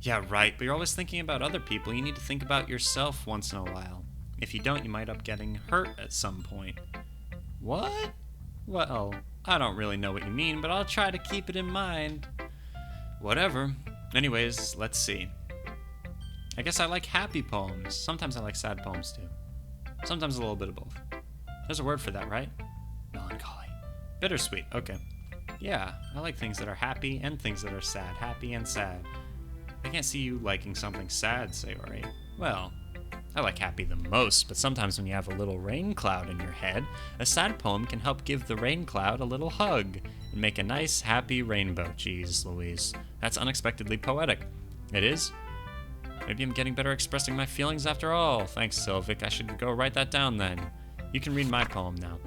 Yeah, right, but you're always thinking about other people. You need to think about yourself once in a while. If you don't, you might end up getting hurt at some point. What? Well, I don't really know what you mean, but I'll try to keep it in mind. Whatever. Anyways, let's see. I guess I like happy poems. Sometimes I like sad poems too. Sometimes a little bit of both. There's a word for that, right? Melancholy. Bittersweet, okay. Yeah, I like things that are happy and things that are sad. Happy and sad. I can't see you liking something sad, Sayori. Well, I like happy the most, but sometimes when you have a little rain cloud in your head, a sad poem can help give the rain cloud a little hug and make a nice, happy rainbow. Jeez, Louise. That's unexpectedly poetic. It is? Maybe I'm getting better expressing my feelings after all. Thanks, Sylvic. I should go write that down then. You can read my poem now.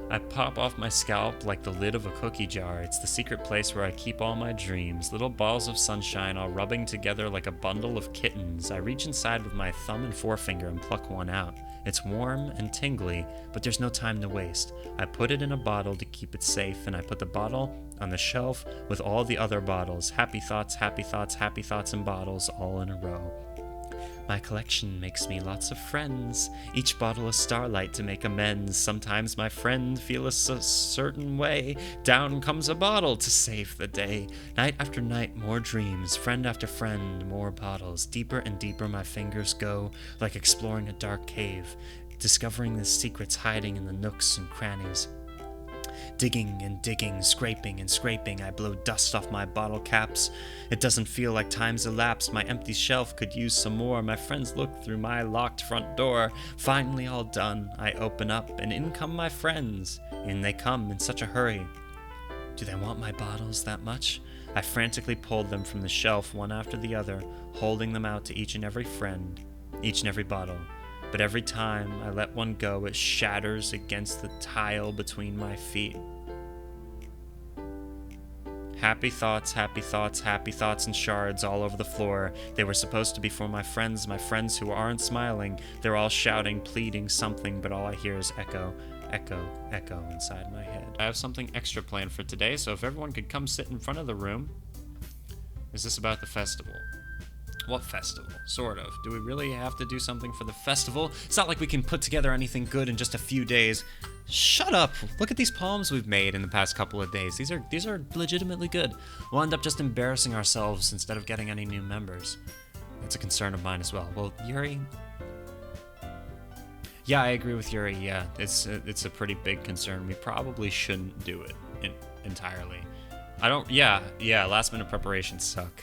I pop off my scalp like the lid of a cookie jar. It's the secret place where I keep all my dreams. Little balls of sunshine all rubbing together like a bundle of kittens. I reach inside with my thumb and forefinger and pluck one out. It's warm and tingly, but there's no time to waste. I put it in a bottle to keep it safe, and I put the bottle on the shelf with all the other bottles. Happy thoughts, happy thoughts, happy thoughts in bottles, all in a row. My collection makes me lots of friends, each bottle a starlight to make amends. Sometimes my friend feels a certain way, down comes a bottle to save the day. Night after night, more dreams, friend after friend, more bottles. Deeper and deeper my fingers go, like exploring a dark cave, discovering the secrets hiding in the nooks and crannies. Digging and digging, scraping and scraping, I blow dust off my bottle caps. It doesn't feel like time's elapsed. My empty shelf could use some more. My friends look through my locked front door. Finally all done, I open up, and in come my friends. In they come in such a hurry. Do they want my bottles that much? I frantically pulled them from the shelf one after the other, holding them out to each and every friend, each and every bottle. But every time I let one go, it shatters against the tile between my feet. Happy thoughts, happy thoughts, happy thoughts in shards all over the floor. They were supposed to be for my friends who aren't smiling. They're all shouting, pleading something, but all I hear is echo, echo, echo inside my head. I have something extra planned for today, so if everyone could come sit in front of the room. Is this about the festival? What festival? Sort of. Do we really have to do something for the festival? It's not like we can put together anything good in just a few days. Shut up! Look at these poems we've made in the past couple of days. These are legitimately good. We'll end up just embarrassing ourselves instead of getting any new members. That's a concern of mine as well. Well, Yuri... Yeah, I agree with Yuri. Yeah, it's a pretty big concern. We probably shouldn't do it entirely. Last minute preparations suck,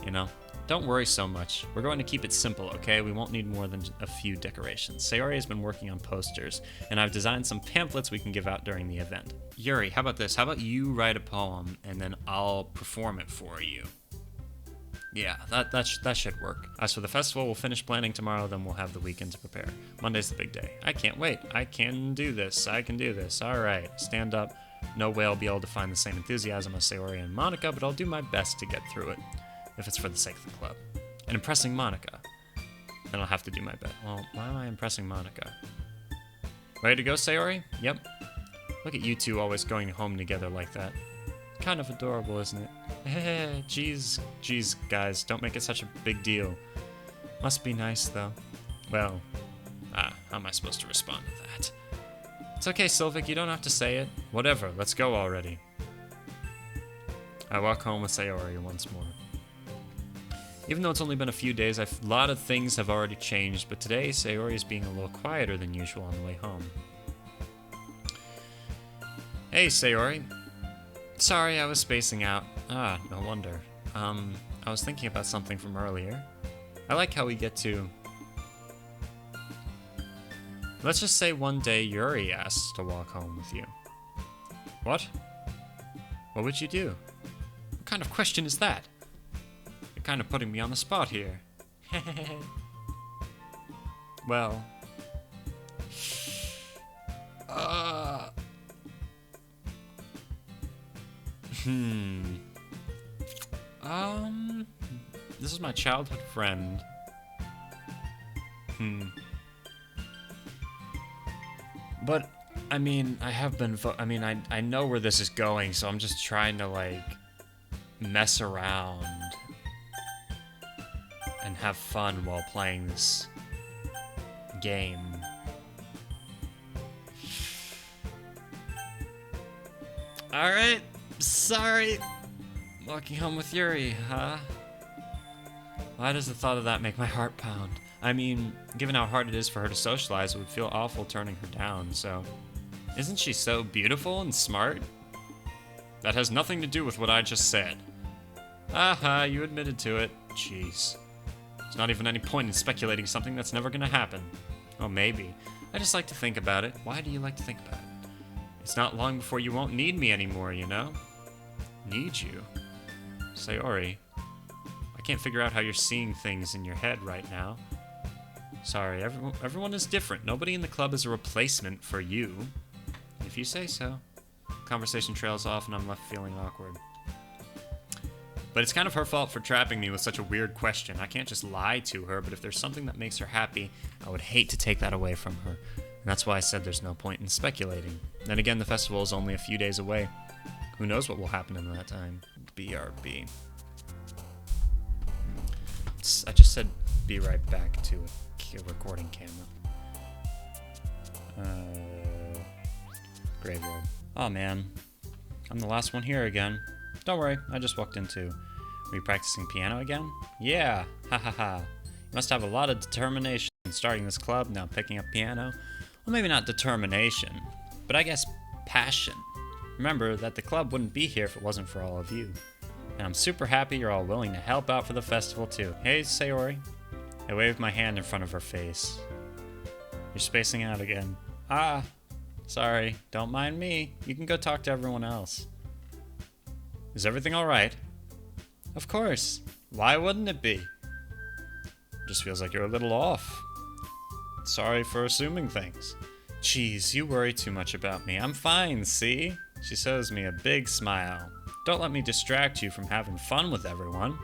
you know? Don't worry so much. We're going to keep it simple, okay? We won't need more than a few decorations. Sayori has been working on posters, and I've designed some pamphlets we can give out during the event. Yuri, how about this? How about you write a poem, and then I'll perform it for you? Yeah, that should work. As for the festival, we'll finish planning tomorrow, then we'll have the weekend to prepare. Monday's the big day. I can't wait. I can do this. I can do this. All right, stand up. No way I'll be able to find the same enthusiasm as Sayori and Monica, but I'll do my best to get through it, if it's for the sake of the club. And impressing Monica. Then I'll have to do my best. Well, why am I impressing Monica? Ready to go, Sayori? Yep. Look at you two always going home together like that. Kind of adorable, isn't it? Jeez, guys, don't make it such a big deal. Must be nice, though. Well, how am I supposed to respond to that? It's okay, Sylvic, you don't have to say it. Whatever, let's go already. I walk home with Sayori once more. Even though it's only been a few days, a lot of things have already changed, but today Sayori is being a little quieter than usual on the way home. Hey, Sayori. Sorry, I was spacing out. No wonder. I was thinking about something from earlier. I like how we get to... Let's just say one day Yuri asks to walk home with you. What? What would you do? What kind of question is that? You're kind of putting me on the spot here. Well... This is my childhood friend. But, I mean, I know where this is going, so I'm just trying to, like, mess around and have fun while playing this game. Alright, sorry. Walking home with Yuri, huh? Why does the thought of that make my heart pound? I mean, given how hard it is for her to socialize, it would feel awful turning her down, so... Isn't she so beautiful and smart? That has nothing to do with what I just said. Aha, you admitted to it. Jeez. There's not even any point in speculating something that's never gonna happen. Oh, maybe. I just like to think about it. Why do you like to think about it? It's not long before you won't need me anymore, you know? Need you? Sayori, I can't figure out how you're seeing things in your head right now. Sorry, everyone is different. Nobody in the club is a replacement for you. If you say so. Conversation trails off and I'm left feeling awkward. But it's kind of her fault for trapping me with such a weird question. I can't just lie to her, but if there's something that makes her happy, I would hate to take that away from her. And that's why I said there's no point in speculating. Then again, the festival is only a few days away. Who knows what will happen in that time? BRB. I just said be right back to a recording camera. Graveyard. Oh man, I'm the last one here again. Don't worry, I just walked into. Were you practicing piano again? Yeah, ha ha ha. You must have a lot of determination in starting this club, now picking up piano. Well, maybe not determination, but I guess passion. Remember that the club wouldn't be here if it wasn't for all of you. And I'm super happy you're all willing to help out for the festival too. Hey, Sayori. I waved my hand in front of her face. You're spacing out again. Ah, sorry, don't mind me. You can go talk to everyone else. Is everything alright? Of course. Why wouldn't it be? Just feels like you're a little off. Sorry for assuming things. Jeez, you worry too much about me. I'm fine, see? She shows me a big smile. Don't let me distract you from having fun with everyone.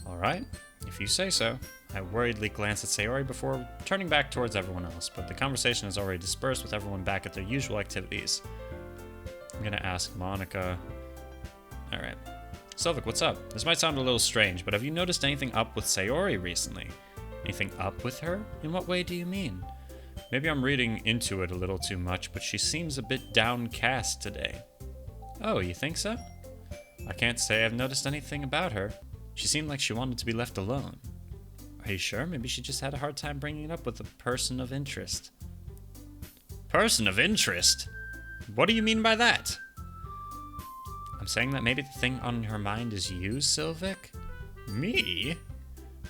Alright, if you say so. I worriedly glance at Sayori before turning back towards everyone else, but the conversation has already dispersed with everyone back at their usual activities. I'm gonna ask Monica. Alright. Sylvic, what's up? This might sound a little strange, but have you noticed anything up with Sayori recently? Anything up with her? In what way do you mean? Maybe I'm reading into it a little too much, but she seems a bit downcast today. Oh, you think so? I can't say I've noticed anything about her. She seemed like she wanted to be left alone. Are you sure? Maybe she just had a hard time bringing it up with a person of interest. Person of interest? What do you mean by that? I'm saying that maybe the thing on her mind is you, Sylvic? Me?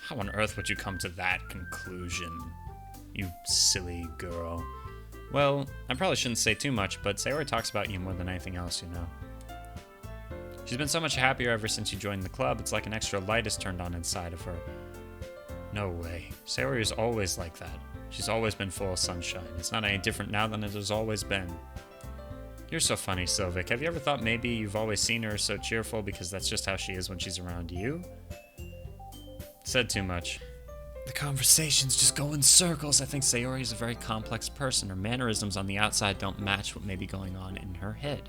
How on earth would you come to that conclusion? You silly girl. Well, I probably shouldn't say too much, but Sayori talks about you more than anything else, you know. She's been so much happier ever since you joined the club. It's like an extra light is turned on inside of her. No way. Sayori is always like that. She's always been full of sunshine. It's not any different now than it has always been. You're so funny, Sylvic. Have you ever thought maybe you've always seen her so cheerful because that's just how she is when she's around you? Said too much. The conversations just go in circles. I think Sayori is a very complex person. Her mannerisms on the outside don't match what may be going on in her head.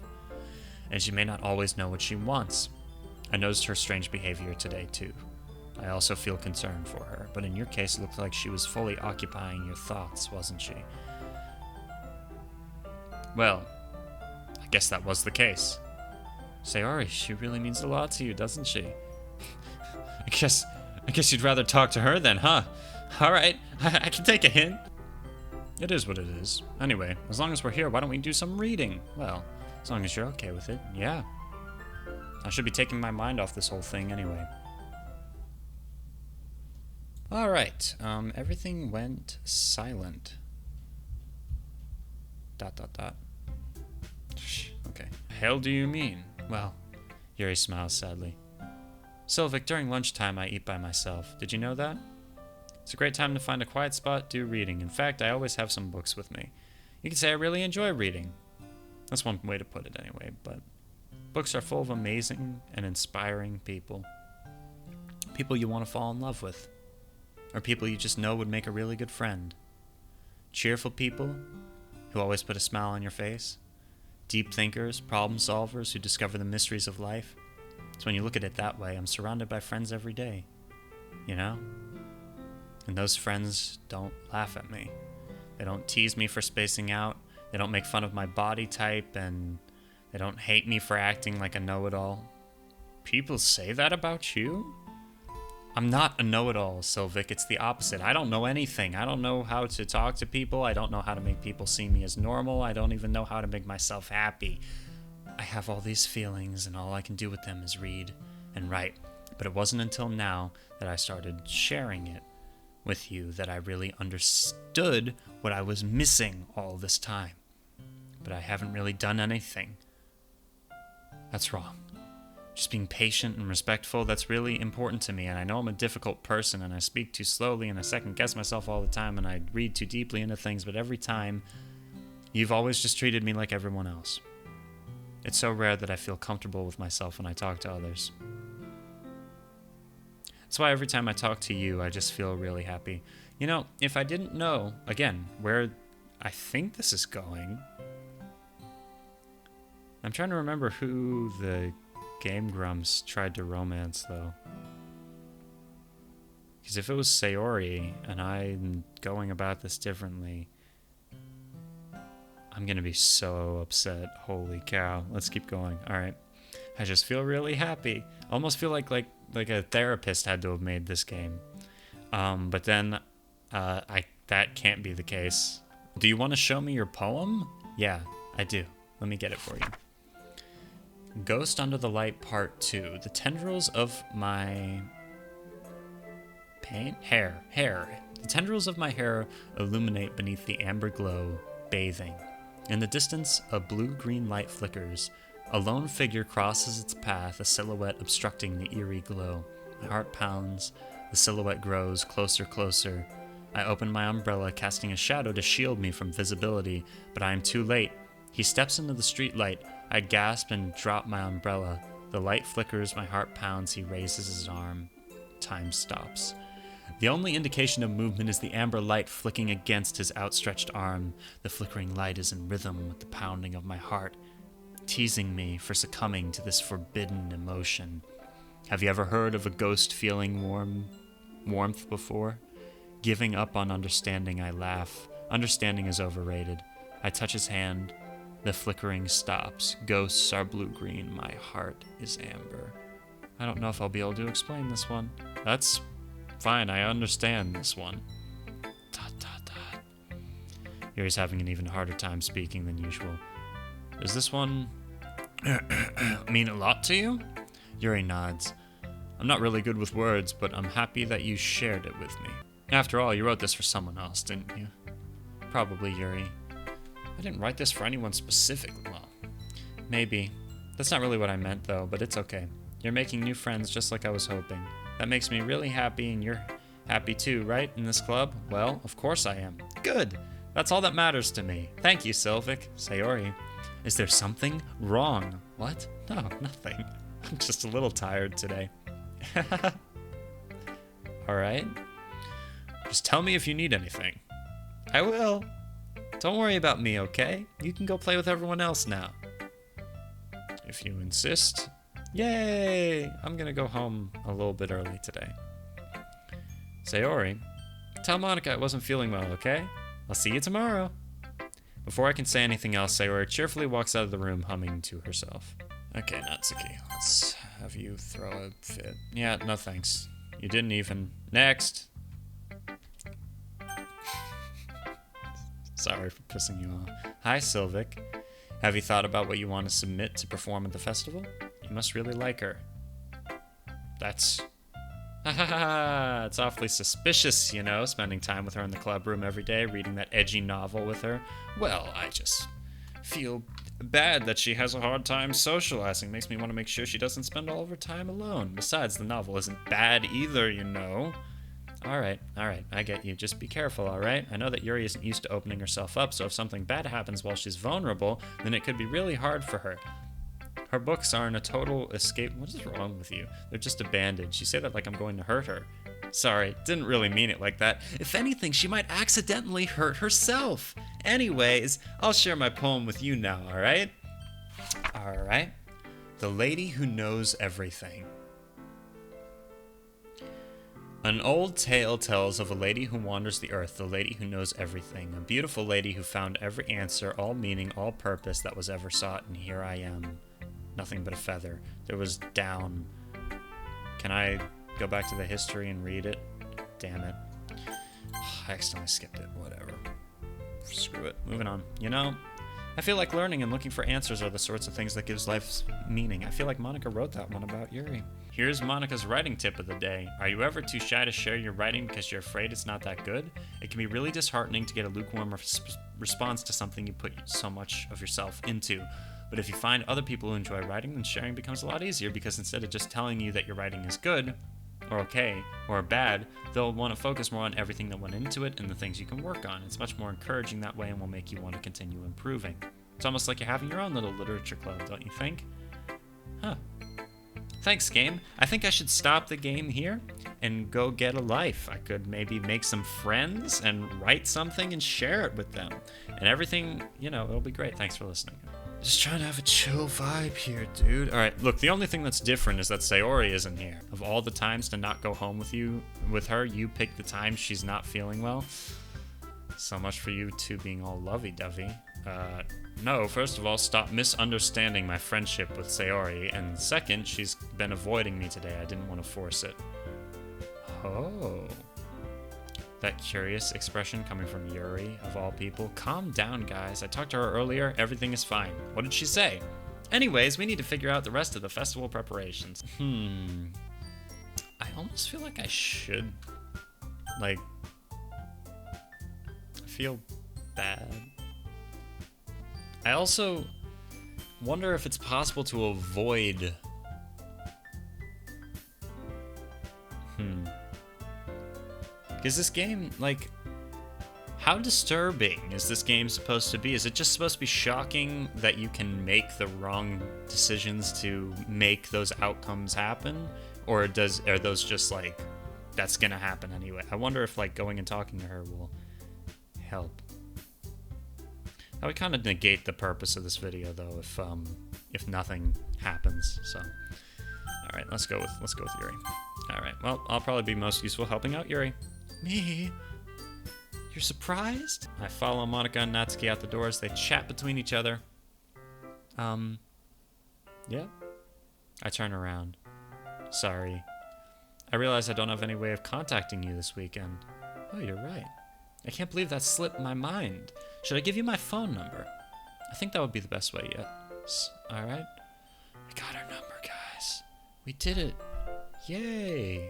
And she may not always know what she wants. I noticed her strange behavior today, too. I also feel concerned for her, but in your case, it looked like she was fully occupying your thoughts, wasn't she? Well, I guess that was the case. Sayori, she really means a lot to you, doesn't she? I guess you'd rather talk to her then, huh? Alright, I can take a hint. It is what it is. Anyway, as long as we're here, why don't we do some reading? Well, as long as you're okay with it, yeah. I should be taking my mind off this whole thing anyway. Alright, everything went silent. ... Okay. Hell do you mean? Well, Yuri smiles sadly. Sylvic, during lunchtime I eat by myself. Did you know that? It's a great time to find a quiet spot, do reading. In fact, I always have some books with me. You could say I really enjoy reading. That's one way to put it anyway, but books are full of amazing and inspiring people. People you want to fall in love with. Or people you just know would make a really good friend. Cheerful people who always put a smile on your face. Deep thinkers, problem solvers who discover the mysteries of life. So when you look at it that way, I'm surrounded by friends every day. You know? And those friends don't laugh at me. They don't tease me for spacing out. They don't make fun of my body type, and they don't hate me for acting like a know-it-all. People say that about you? I'm not a know-it-all, Sylvic. It's the opposite. I don't know anything. I don't know how to talk to people. I don't know how to make people see me as normal. I don't even know how to make myself happy. I have all these feelings, and all I can do with them is read and write. But it wasn't until now that I started sharing it with you that I really understood what I was missing all this time. But I haven't really done anything. That's wrong. Just being patient and respectful, that's really important to me. And I know I'm a difficult person, and I speak too slowly, and I second-guess myself all the time, and I read too deeply into things. But every time, you've always just treated me like everyone else. It's so rare that I feel comfortable with myself when I talk to others. That's why every time I talk to you, I just feel really happy. You know, if I didn't know, again, where I think this is going, I'm trying to remember who the Game Grumps tried to romance, though. Because if it was Sayori, and I'm going about this differently, I'm going to be so upset. Holy cow. Let's keep going. All right. I just feel really happy. I almost feel like a therapist had to have made this game. But then that can't be the case. Do you want to show me your poem? Yeah, I do. Let me get it for you. Ghost Under the Light Part 2. The tendrils of my hair. The tendrils of my hair illuminate beneath the amber glow, bathing. In the distance, a blue-green light flickers. A lone figure crosses its path, a silhouette obstructing the eerie glow. My heart pounds. The silhouette grows closer. I open my umbrella, casting a shadow to shield me from visibility, but I am too late. He steps into the streetlight. I gasp and drop my umbrella. The light flickers, my heart pounds. He raises his arm. Time stops. The only indication of movement is the amber light flicking against his outstretched arm. The flickering light is in rhythm with the pounding of my heart, teasing me for succumbing to this forbidden emotion. Have you ever heard of a ghost feeling warmth before? Giving up on understanding, I laugh. Understanding is overrated. I touch his hand. The flickering stops. Ghosts are blue-green. My heart is amber. I don't know if I'll be able to explain this one. That's fine. I understand this one. ... Yuri's having an even harder time speaking than usual. Does this one mean a lot to you? Yuri nods. I'm not really good with words, but I'm happy that you shared it with me. After all, you wrote this for someone else, didn't you? Probably, Yuri. I didn't write this for anyone specific. Well, maybe. That's not really what I meant, though, but it's okay. You're making new friends just like I was hoping. That makes me really happy, and you're happy too, right, in this club? Well, of course I am. Good! That's all that matters to me. Thank you, Sylvic. Sayori. Is there something wrong? What? No, nothing. I'm just a little tired today. Alright. Just tell me if you need anything. I will. Don't worry about me, okay? You can go play with everyone else now. If you insist. Yay! I'm gonna go home a little bit early today. Sayori, tell Monika I wasn't feeling well, okay? I'll see you tomorrow. Before I can say anything else, Sayori cheerfully walks out of the room, humming to herself. Okay, Natsuki, let's have you throw a fit. Yeah, no thanks. You didn't even. Next! Sorry for pissing you off. Hi, Sylvic. Have you thought about what you want to submit to perform at the festival? You must really like her. That's... Ha ha ha! It's awfully suspicious, you know, spending time with her in the club room every day, reading that edgy novel with her. Well, I just feel bad that she has a hard time socializing. Makes me want to make sure she doesn't spend all of her time alone. Besides, the novel isn't bad either, you know. Alright, I get you. Just be careful, alright? I know that Yuri isn't used to opening herself up, so if something bad happens while she's vulnerable, then it could be really hard for her. Her books aren't a total escape. What is wrong with you? They're just a bandage. You say that like I'm going to hurt her. Sorry, didn't really mean it like that. If anything, she might accidentally hurt herself. Anyways, I'll share my poem with you now, alright? Alright. The Lady Who Knows Everything. An old tale tells of a lady who wanders the earth, the lady who knows everything, a beautiful lady who found every answer, all meaning, all purpose that was ever sought, and here I am. Nothing but a feather. There was down. Can I go back to the history and read it? Damn it. I accidentally skipped it. Whatever. Screw it. Moving on. You know, I feel like learning and looking for answers are the sorts of things that gives life meaning. I feel like Monika wrote that one about Yuri. Here's Monika's writing tip of the day. Are you ever too shy to share your writing because you're afraid it's not that good? It can be really disheartening to get a lukewarm response to something you put so much of yourself into. But if you find other people who enjoy writing, then sharing becomes a lot easier because instead of just telling you that your writing is good, or okay, or bad, they'll want to focus more on everything that went into it and the things you can work on. It's much more encouraging that way and will make you want to continue improving. It's almost like you're having your own little literature club, don't you think? Huh. Thanks, game. I think I should stop the game here and go get a life. I could maybe make some friends and write something and share it with them. And everything, you know, it'll be great. Thanks for listening. Just trying to have a chill vibe here, dude. Alright, look, the only thing that's different is that Sayori isn't here. Of all the times to not go home with her, you pick the time she's not feeling well. So much for you two being all lovey-dovey. No, first of all, stop misunderstanding my friendship with Sayori, and second, she's been avoiding me today. I didn't want to force it. Oh. That curious expression coming from Yuri, of all people. Calm down, guys. I talked to her earlier. Everything is fine. What did she say? Anyways, we need to figure out the rest of the festival preparations. I almost feel like I should, I feel bad. I also wonder if it's possible to avoid... Is this game, how disturbing is this game supposed to be? Is it just supposed to be shocking that you can make the wrong decisions to make those outcomes happen? Or are those just that's gonna happen anyway? I wonder if going and talking to her will help. That would kind of negate the purpose of this video, though, if nothing happens. So, all right, let's go with Yuri. All right, well, I'll probably be most useful helping out Yuri. Me? You're surprised? I follow Monika and Natsuki out the doors. They chat between each other. Yeah. I turn around. Sorry. I realize I don't have any way of contacting you this weekend. Oh, you're right. I can't believe that slipped my mind. Should I give you my phone number? I think that would be the best way yet. Alright? I got her number, guys. We did it. Yay.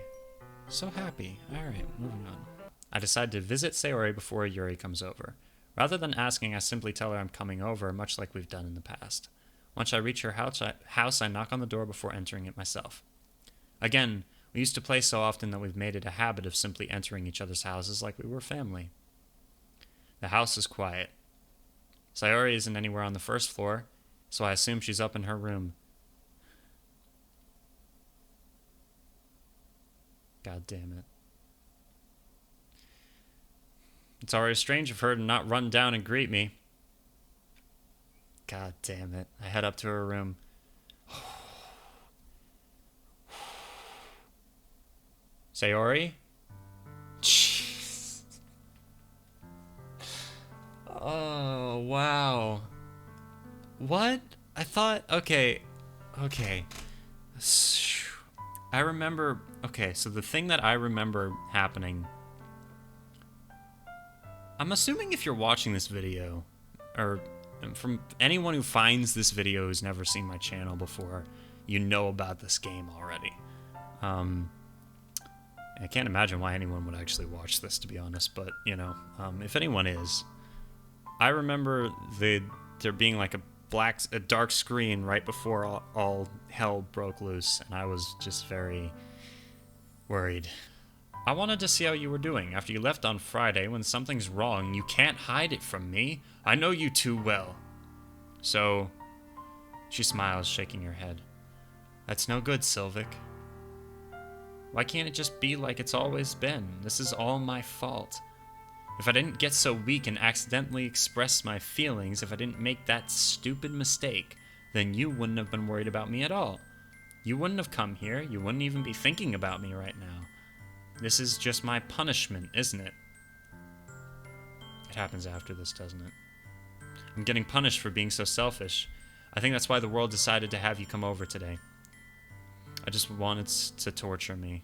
So happy. Alright, moving on. I decide to visit Sayori before Yuri comes over. Rather than asking, I simply tell her I'm coming over, much like we've done in the past. Once I reach her house, I knock on the door before entering it myself. Again, we used to play so often that we've made it a habit of simply entering each other's houses like we were family. The house is quiet. Sayori isn't anywhere on the first floor, so I assume she's up in her room. God damn it. It's already strange of her to not run down and greet me. God damn it. I head up to her room. Sayori? Jeez. Oh, wow. What? I thought, okay. I remember, okay, so the thing that I remember happening, I'm assuming if you're watching this video, or from anyone who finds this video who's never seen my channel before, you know about this game already. I can't imagine why anyone would actually watch this, to be honest, but, you know, if anyone is, I remember there being like a dark screen right before all hell broke loose, and I was just very worried. I wanted to see how you were doing after you left on Friday. When something's wrong, you can't hide it from me. I know you too well. So, she smiles, shaking her head. That's no good, Sylvic. Why can't it just be like it's always been? This is all my fault. If I didn't get so weak and accidentally express my feelings, if I didn't make that stupid mistake, then you wouldn't have been worried about me at all. You wouldn't have come here. You wouldn't even be thinking about me right now. This is just my punishment, isn't it? It happens after this, doesn't it? I'm getting punished for being so selfish. I think that's why the world decided to have you come over today. I just wanted to torture me.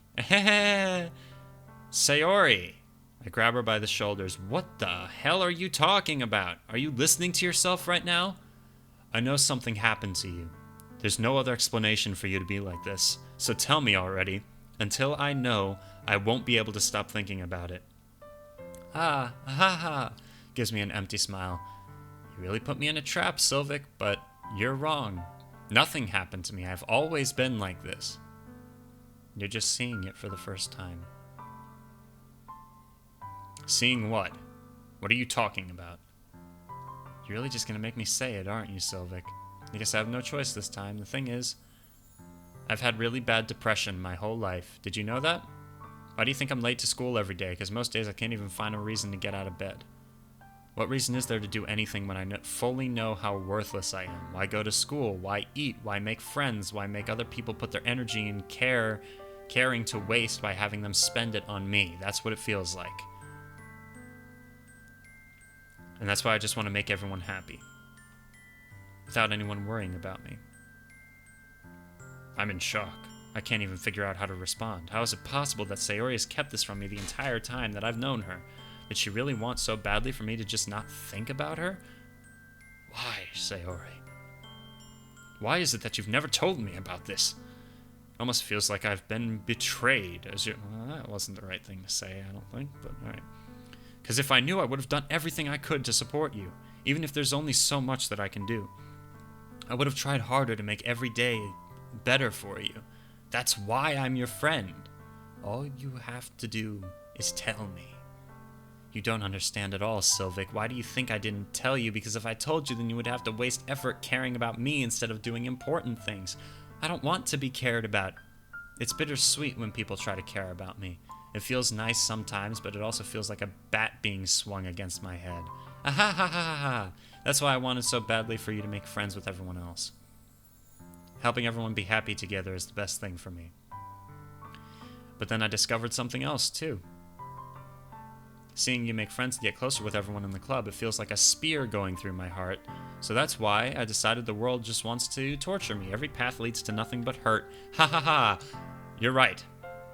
Sayori! I grab her by the shoulders. What the hell are you talking about? Are you listening to yourself right now? I know something happened to you. There's no other explanation for you to be like this. So tell me already. Until I know, I won't be able to stop thinking about it. Ha ha. Gives me an empty smile. You really put me in a trap, Sylvic, but you're wrong. Nothing happened to me. I've always been like this. You're just seeing it for the first time. Seeing what? What are you talking about? You're really just gonna make me say it, aren't you, Sylvic? I guess I have no choice this time. The thing is, I've had really bad depression my whole life. Did you know that? Why do you think I'm late to school every day? Because most days I can't even find a reason to get out of bed. What reason is there to do anything when I fully know how worthless I am? Why go to school? Why eat? Why make friends? Why make other people put their energy and caring to waste by having them spend it on me? That's what it feels like. And that's why I just want to make everyone happy. Without anyone worrying about me. I'm in shock. I can't even figure out how to respond. How is it possible that Sayori has kept this from me the entire time that I've known her? Did she really want so badly for me to just not think about her? Why, Sayori? Why is it that you've never told me about this? It almost feels like I've been betrayed. Well, that wasn't the right thing to say, I don't think, but alright. Because if I knew, I would have done everything I could to support you, even if there's only so much that I can do. I would have tried harder to make every day better for you. That's why I'm your friend. All you have to do is tell me. You don't understand at all, Sylvic. Why do you think I didn't tell you? Because if I told you, then you would have to waste effort caring about me instead of doing important things. I don't want to be cared about. It's bittersweet when people try to care about me. It feels nice sometimes, but it also feels like a bat being swung against my head. Ah ha ha ha ha! That's why I wanted so badly for you to make friends with everyone else. Helping everyone be happy together is the best thing for me. But then I discovered something else, too. Seeing you make friends and get closer with everyone in the club, it feels like a spear going through my heart. So that's why I decided the world just wants to torture me. Every path leads to nothing but hurt. Ha ha ha! You're right.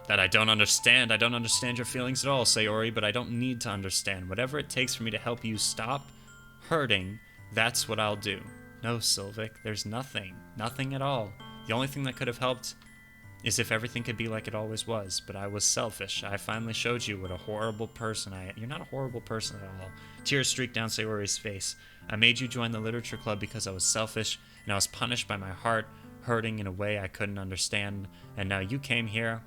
That I don't understand. I don't understand your feelings at all, Sayori, but I don't need to understand. Whatever it takes for me to help you stop hurting, that's what I'll do. No, Sylvic, there's nothing. Nothing at all. The only thing that could have helped is if everything could be like it always was, but I was selfish. I finally showed you what a horrible person I am. You're not a horrible person at all. Tears streak down Sayori's face. I made you join the literature club because I was selfish, and I was punished by my heart hurting in a way I couldn't understand, and now you came here,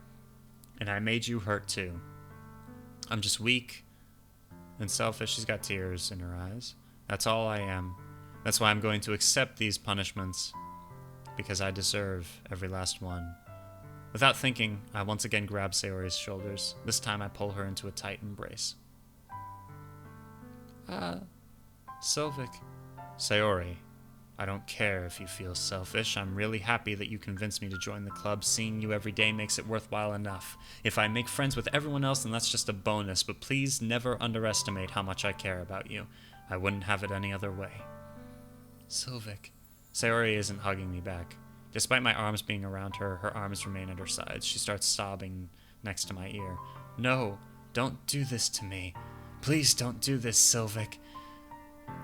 and I made you hurt too. I'm just weak and selfish. She's got tears in her eyes. That's all I am. That's why I'm going to accept these punishments, because I deserve every last one. Without thinking, I once again grab Sayori's shoulders. This time I pull her into a tight embrace. Sylvic. Sayori, I don't care if you feel selfish. I'm really happy that you convinced me to join the club. Seeing you every day makes it worthwhile enough. If I make friends with everyone else, then that's just a bonus, but please never underestimate how much I care about you. I wouldn't have it any other way. Sylvic. Sayori isn't hugging me back. Despite my arms being around her, her arms remain at her sides. She starts sobbing next to my ear. No, don't do this to me. Please don't do this, Sylvic.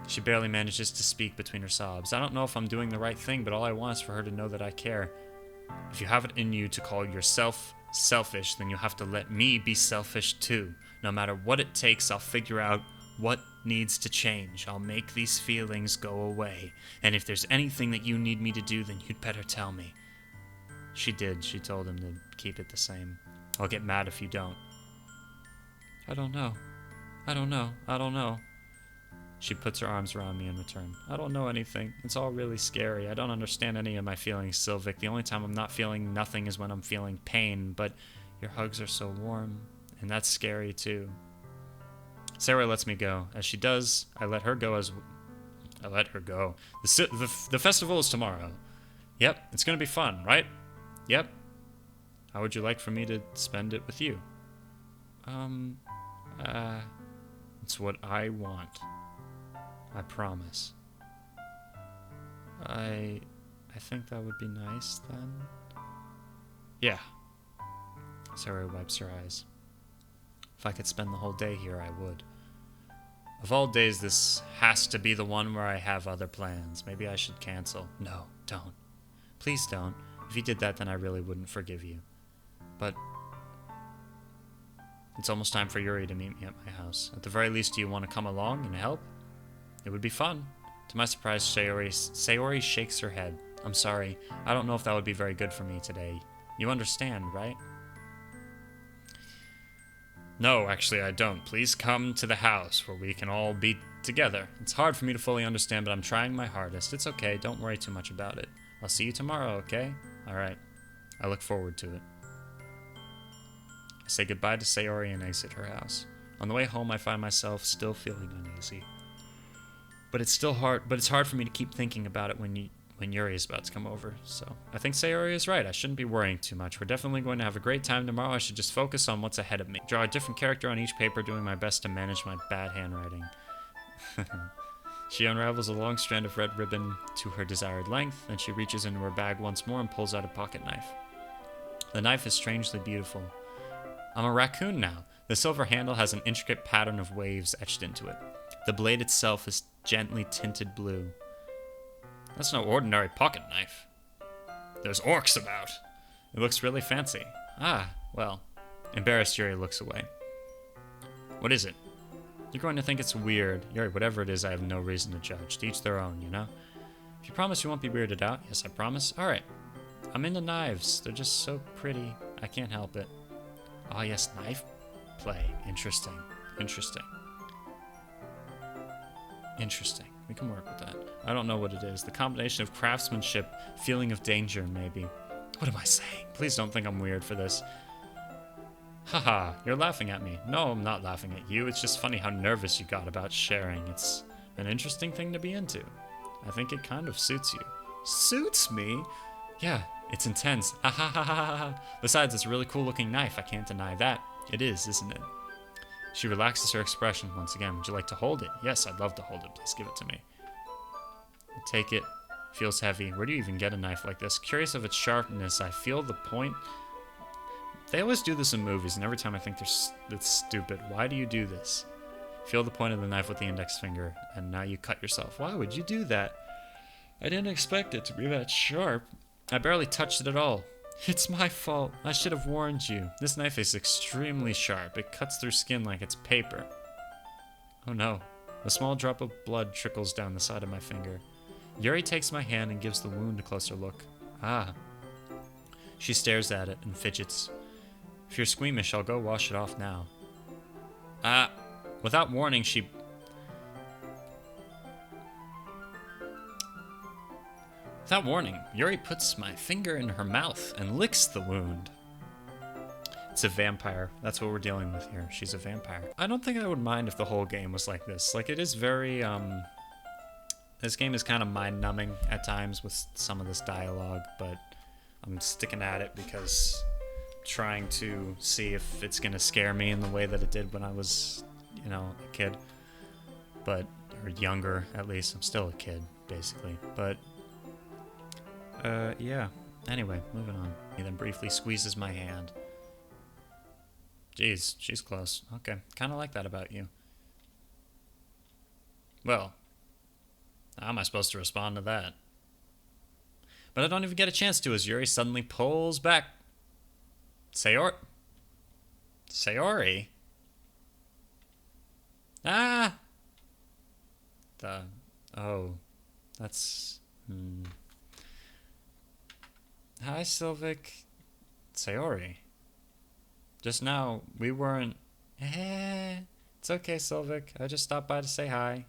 She barely manages to speak between her sobs. I don't know if I'm doing the right thing, but all I want is for her to know that I care. If you have it in you to call yourself selfish, then you have to let me be selfish too. No matter what it takes, I'll figure out what needs to change. I'll make these feelings go away. And if there's anything that you need me to do, then you'd better tell me. She did. She told him to keep it the same. I'll get mad if you don't. I don't know. She puts her arms around me in return. I don't know anything. It's all really scary. I don't understand any of my feelings, Sylvic. The only time I'm not feeling nothing is when I'm feeling pain, but your hugs are so warm, and that's scary too. Sarah lets me go. As she does, I let her go. The festival is tomorrow. Yep, it's gonna be fun, right? Yep. How would you like for me to spend it with you? It's what I want. I promise. I think that would be nice then. Yeah. Sarah wipes her eyes. If I could spend the whole day here, I would. Of all days, this has to be the one where I have other plans. Maybe I should cancel. No, don't. Please don't. If you did that, then I really wouldn't forgive you. But it's almost time for Yuri to meet me at my house. At the very least, do you want to come along and help? It would be fun. To my surprise, Sayori shakes her head. I'm sorry. I don't know if that would be very good for me today. You understand, right? No, actually I don't. Please come to the house where we can all be together. It's hard for me to fully understand, but I'm trying my hardest. It's okay. Don't worry too much about it. I'll see you tomorrow, okay? Alright. I look forward to it. I say goodbye to Sayori and exit her house. On the way home, I find myself still feeling uneasy. But it's hard for me to keep thinking about it when Yuri is about to come over. So I think Sayori is right. I shouldn't be worrying too much. We're definitely going to have a great time tomorrow. I should just focus on what's ahead of me. Draw a different character on each paper, doing my best to manage my bad handwriting. She unravels a long strand of red ribbon to her desired length, then she reaches into her bag once more and pulls out a pocket knife. The knife is strangely beautiful. I'm a raccoon now. The silver handle has an intricate pattern of waves etched into it. The blade itself is gently tinted blue. That's no ordinary pocket knife. There's orcs about. It looks really fancy. Ah, well. Embarrassed, Yuri looks away. What is it? You're going to think it's weird. Yuri, whatever it is, I have no reason to judge. To each their own, you know? If you promise you won't be weirded out. Yes, I promise. Alright. I'm into knives. They're just so pretty. I can't help it. Ah, yes, knife play. Interesting. We can work with that. I don't know what it is. The combination of craftsmanship, feeling of danger, maybe. What am I saying? Please don't think I'm weird for this. Haha, you're laughing at me. No, I'm not laughing at you. It's just funny how nervous you got about sharing. It's an interesting thing to be into. I think it kind of suits you. Suits me? Yeah, it's intense. Ha ha ha ha ha. Besides, it's a really cool looking knife. I can't deny that. It is, isn't it? She relaxes her expression once again. Would you like to hold it? Yes, I'd love to hold it. Please give it to me. I take it. Feels heavy. Where do you even get a knife like this? Curious of its sharpness. I feel the point. They always do this in movies, and every time I think it's stupid. Why do you do this? Feel the point of the knife with the index finger, and now you cut yourself. Why would you do that? I didn't expect it to be that sharp. I barely touched it at all. It's my fault. I should have warned you. This knife is extremely sharp. It cuts through skin like it's paper. Oh no. A small drop of blood trickles down the side of my finger. Yuri takes my hand and gives the wound a closer look. Ah. She stares at it and fidgets. If you're squeamish, I'll go wash it off now. Without warning, Without warning, Yuri puts my finger in her mouth and licks the wound. It's a vampire. That's what we're dealing with here. She's a vampire. I don't think I would mind if the whole game was like this. Like, it is very, this game is kind of mind-numbing at times with some of this dialogue, but I'm sticking at it because I'm trying to see if it's going to scare me in the way that it did when I was, you know, a kid. But, or younger, at least. I'm still a kid, basically. But, yeah. Anyway, moving on. He then briefly squeezes my hand. Jeez, she's close. Okay, kind of like that about you. Well, how am I supposed to respond to that? But I don't even get a chance to as Yuri suddenly pulls back. Sayori? Ah! Oh, that's... Hi, Sylvic. Sayori. Just now, we weren't... It's okay, Sylvic. I just stopped by to say hi.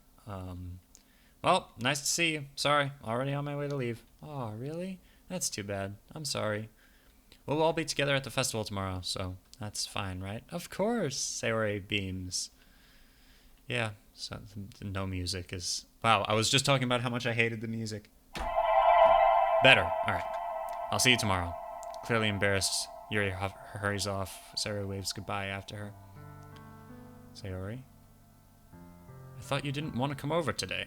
Well, nice to see you. Sorry, already on my way to leave. Oh, really? That's too bad. I'm sorry. We'll all be together at the festival tomorrow, so that's fine, right? Of course, Sayori beams. Yeah, so no music is... Wow, I was just talking about how much I hated the music. Better. All right. I'll see you tomorrow. Clearly embarrassed, Yuri hurries off. Sayori waves goodbye after her. Sayori? I thought you didn't want to come over today.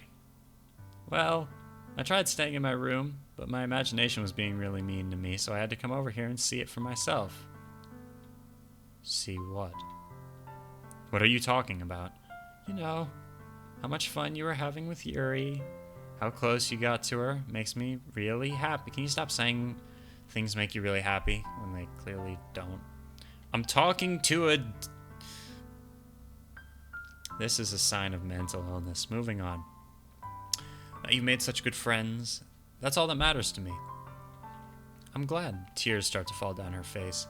Well, I tried staying in my room, but my imagination was being really mean to me, so I had to come over here and see it for myself. See what? What are you talking about? You know, how much fun you were having with Yuri, how close you got to her, makes me really happy. Can you stop saying things make you really happy when they clearly don't? I'm talking to a... This is a sign of mental illness. Moving on. You've made such good friends. That's all that matters to me. I'm glad. Tears start to fall down her face.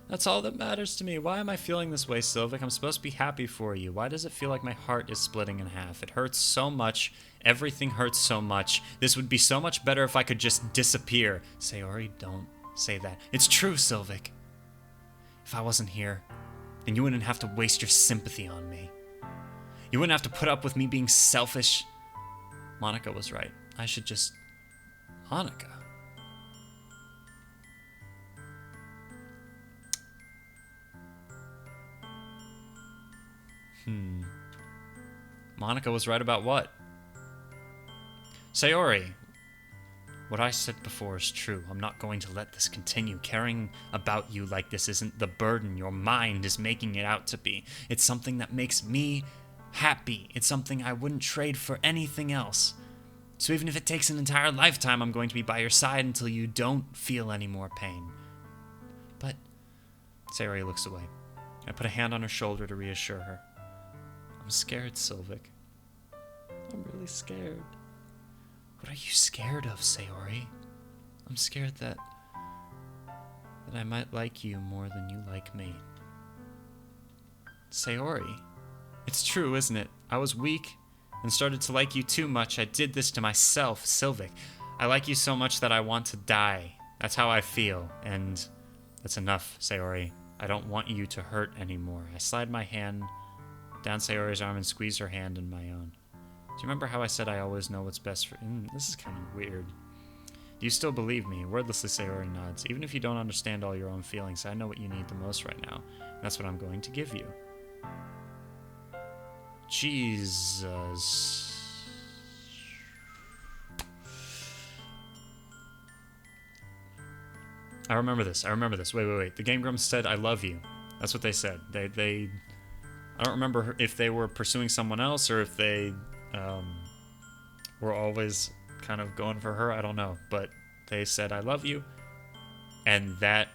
That's all that matters to me. Why am I feeling this way, Sylvic? I'm supposed to be happy for you. Why does it feel like my heart is splitting in half? It hurts so much. Everything hurts so much. This would be so much better if I could just disappear. Sayori, don't say that. It's true, Sylvic. If I wasn't here, then you wouldn't have to waste your sympathy on me. You wouldn't have to put up with me being selfish. Monica was right. I should just... Monica? Monica was right about what? Sayori, what I said before is true. I'm not going to let this continue. Caring about you like this isn't the burden your mind is making it out to be. It's something that makes me happy. It's something I wouldn't trade for anything else. So even if it takes an entire lifetime, I'm going to be by your side until you don't feel any more pain. But... Sayori looks away. I put a hand on her shoulder to reassure her. I'm scared, Sylvic. I'm really scared. What are you scared of, Sayori? I'm scared that I might like you more than you like me. Sayori, it's true, isn't it? I was weak and started to like you too much. I did this to myself, Sylvic. I like you so much that I want to die. That's how I feel, and that's enough, Sayori. I don't want you to hurt anymore. I slide my hand down Sayori's arm and squeeze her hand in my own. Do you remember how I said I always know what's best for... this is kind of weird. Do you still believe me? Wordlessly, Sayori nods. Even if you don't understand all your own feelings, I know what you need the most right now. And that's what I'm going to give you. Jesus. I remember this. Wait. The Game Grumps said, I love you. That's what they said. They I don't remember if they were pursuing someone else or if they were always kind of going for her. I don't know. But they said, I love you. And that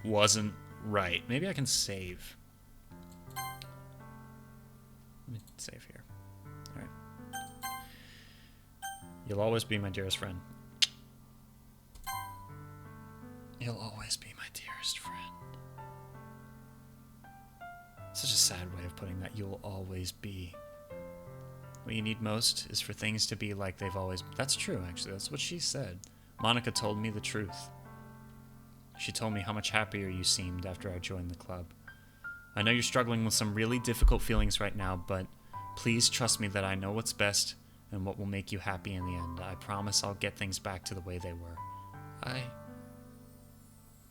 wasn't right. Maybe I can save. Let me save here. All right. You'll always be my dearest friend. You'll always be my dearest friend. Such a sad way of putting that. You'll always be. What you need most is for things to be like they've always... That's true, actually. That's what she said. Monica told me the truth. She told me how much happier you seemed after I joined the club. I know you're struggling with some really difficult feelings right now, but please trust me that I know what's best and what will make you happy in the end. I promise I'll get things back to the way they were.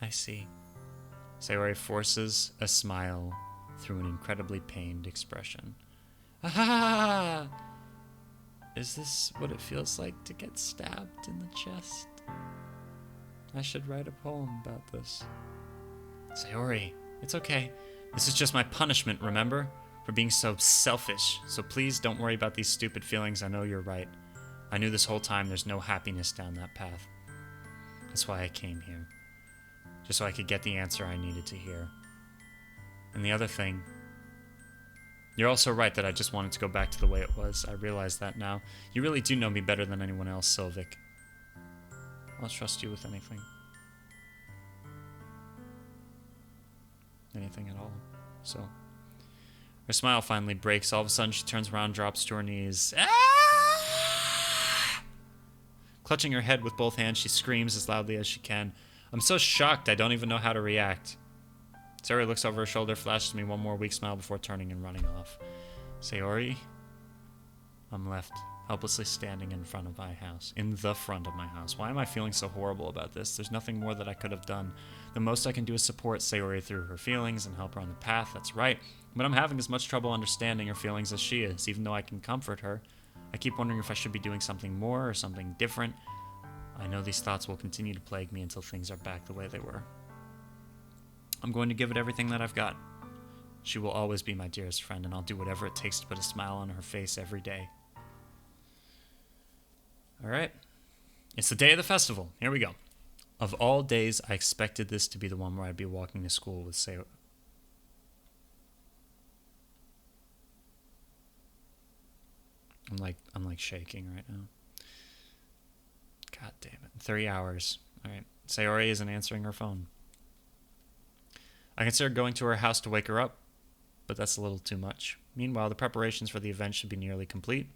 I see. Sayori forces a smile through an incredibly pained expression. Ah! Is this what it feels like to get stabbed in the chest? I should write a poem about this. Sayori, it's okay. This is just my punishment, remember? For being so selfish. So please don't worry about these stupid feelings. I know you're right. I knew this whole time there's no happiness down that path. That's why I came here. Just so I could get the answer I needed to hear. And the other thing, you're also right that I just wanted to go back to the way it was. I realize that now. You really do know me better than anyone else, Sylvic. I'll trust you with anything. Anything at all. So, her smile finally breaks. All of a sudden, she turns around, drops to her knees. Ah! Clutching her head with both hands, she screams as loudly as she can. I'm so shocked, I don't even know how to react. Sayori looks over her shoulder, flashes me one more weak smile before turning and running off. Sayori? I'm left, helplessly standing in front of my house. In the front of my house. Why am I feeling so horrible about this? There's nothing more that I could have done. The most I can do is support Sayori through her feelings and help her on the path, that's right. But I'm having as much trouble understanding her feelings as she is, even though I can comfort her. I keep wondering if I should be doing something more or something different. I know these thoughts will continue to plague me until things are back the way they were. I'm going to give it everything that I've got. She will always be my dearest friend, and I'll do whatever it takes to put a smile on her face every day. Alright. It's the day of the festival. Here we go. Of all days, I expected this to be the one where I'd be walking to school with Sayori. I'm like shaking right now. God damn it. 3 hours. Alright. Sayori isn't answering her phone. I considered going to her house to wake her up, but that's a little too much. Meanwhile, the preparations for the event should be nearly complete.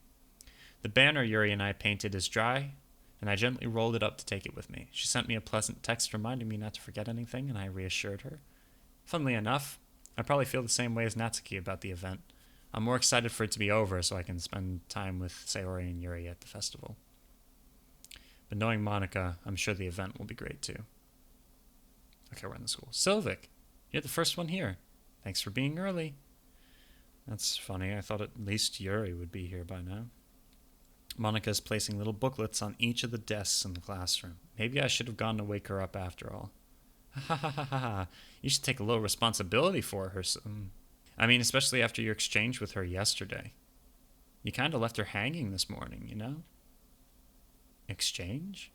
The banner Yuri and I painted is dry, and I gently rolled it up to take it with me. She sent me a pleasant text reminding me not to forget anything, and I reassured her. Funnily enough, I probably feel the same way as Natsuki about the event. I'm more excited for it to be over so I can spend time with Sayori and Yuri at the festival. But knowing Monica, I'm sure the event will be great too. Okay, we're in the school. Sylvic, you're the first one here. Thanks for being early. That's funny. I thought at least Yuri would be here by now. Monica is placing little booklets on each of the desks in the classroom. Maybe I should have gone to wake her up after all. Ha ha ha ha ha. You should take a little responsibility for her. I mean, especially after your exchange with her yesterday. You kind of left her hanging this morning, you know? Exchange?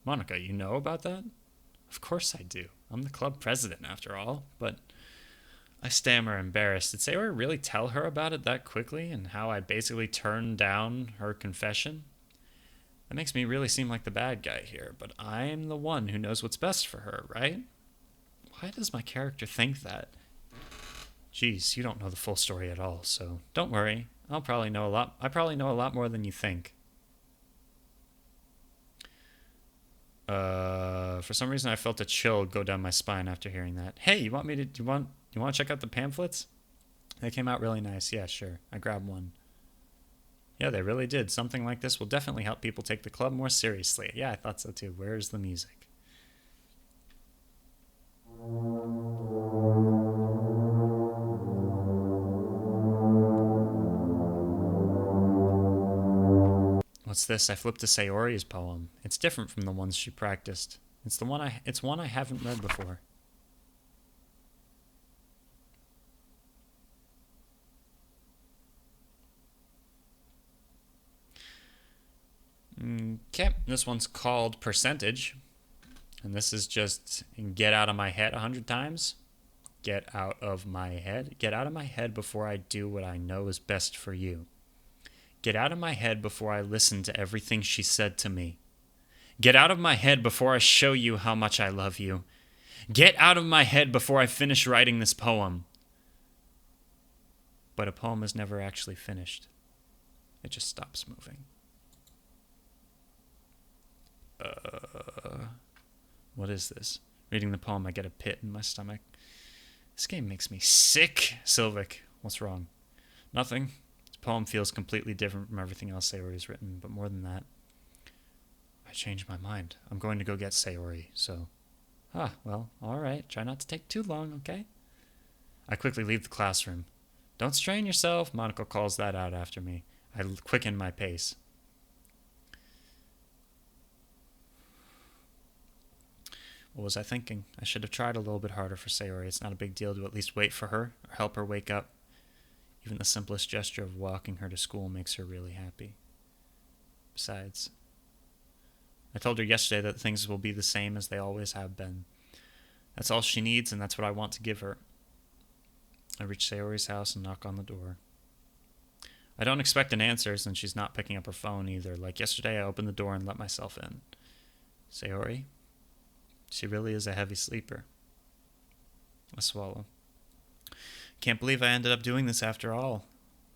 Monica, you know about that? Of course I do. I'm the club president after all, but I stammer embarrassed. Did Sayori really tell her about it that quickly and how I basically turned down her confession? That makes me really seem like the bad guy here, but I'm the one who knows what's best for her, right? Why does my character think that? Geez, you don't know the full story at all, so don't worry. I probably know a lot more than you think. For some reason I felt a chill go down my spine after hearing that. Hey, you want to check out the pamphlets? They came out really nice. Yeah, sure. I grabbed one. Yeah, they really did. Something like this will definitely help people take the club more seriously. Yeah, I thought so too. Where's the music? What's this? I flipped to Sayori's poem. It's different from the ones she practiced. It's one I haven't read before. Okay, this one's called Percentage. And this is just get out of my head 100 times. Get out of my head. Get out of my head before I do what I know is best for you. Get out of my head before I listen to everything she said to me. Get out of my head before I show you how much I love you. Get out of my head before I finish writing this poem. But a poem is never actually finished. It just stops moving. What is this? Reading the poem, I get a pit in my stomach. This game makes me sick. Sylvic, what's wrong? Nothing. This poem feels completely different from everything else Sayori's written, but more than that, I changed my mind. I'm going to go get Sayori, so... well, alright. Try not to take too long, okay? I quickly leave the classroom. Don't strain yourself, Monaco calls that out after me. I quicken my pace. What was I thinking? I should have tried a little bit harder for Sayori. It's not a big deal to at least wait for her or help her wake up. Even the simplest gesture of walking her to school makes her really happy. Besides, I told her yesterday that things will be the same as they always have been. That's all she needs, and that's what I want to give her. I reach Sayori's house and knock on the door. I don't expect an answer since she's not picking up her phone either. Like yesterday, I opened the door and let myself in. Sayori? She really is a heavy sleeper. I swallow. Can't believe I ended up doing this after all.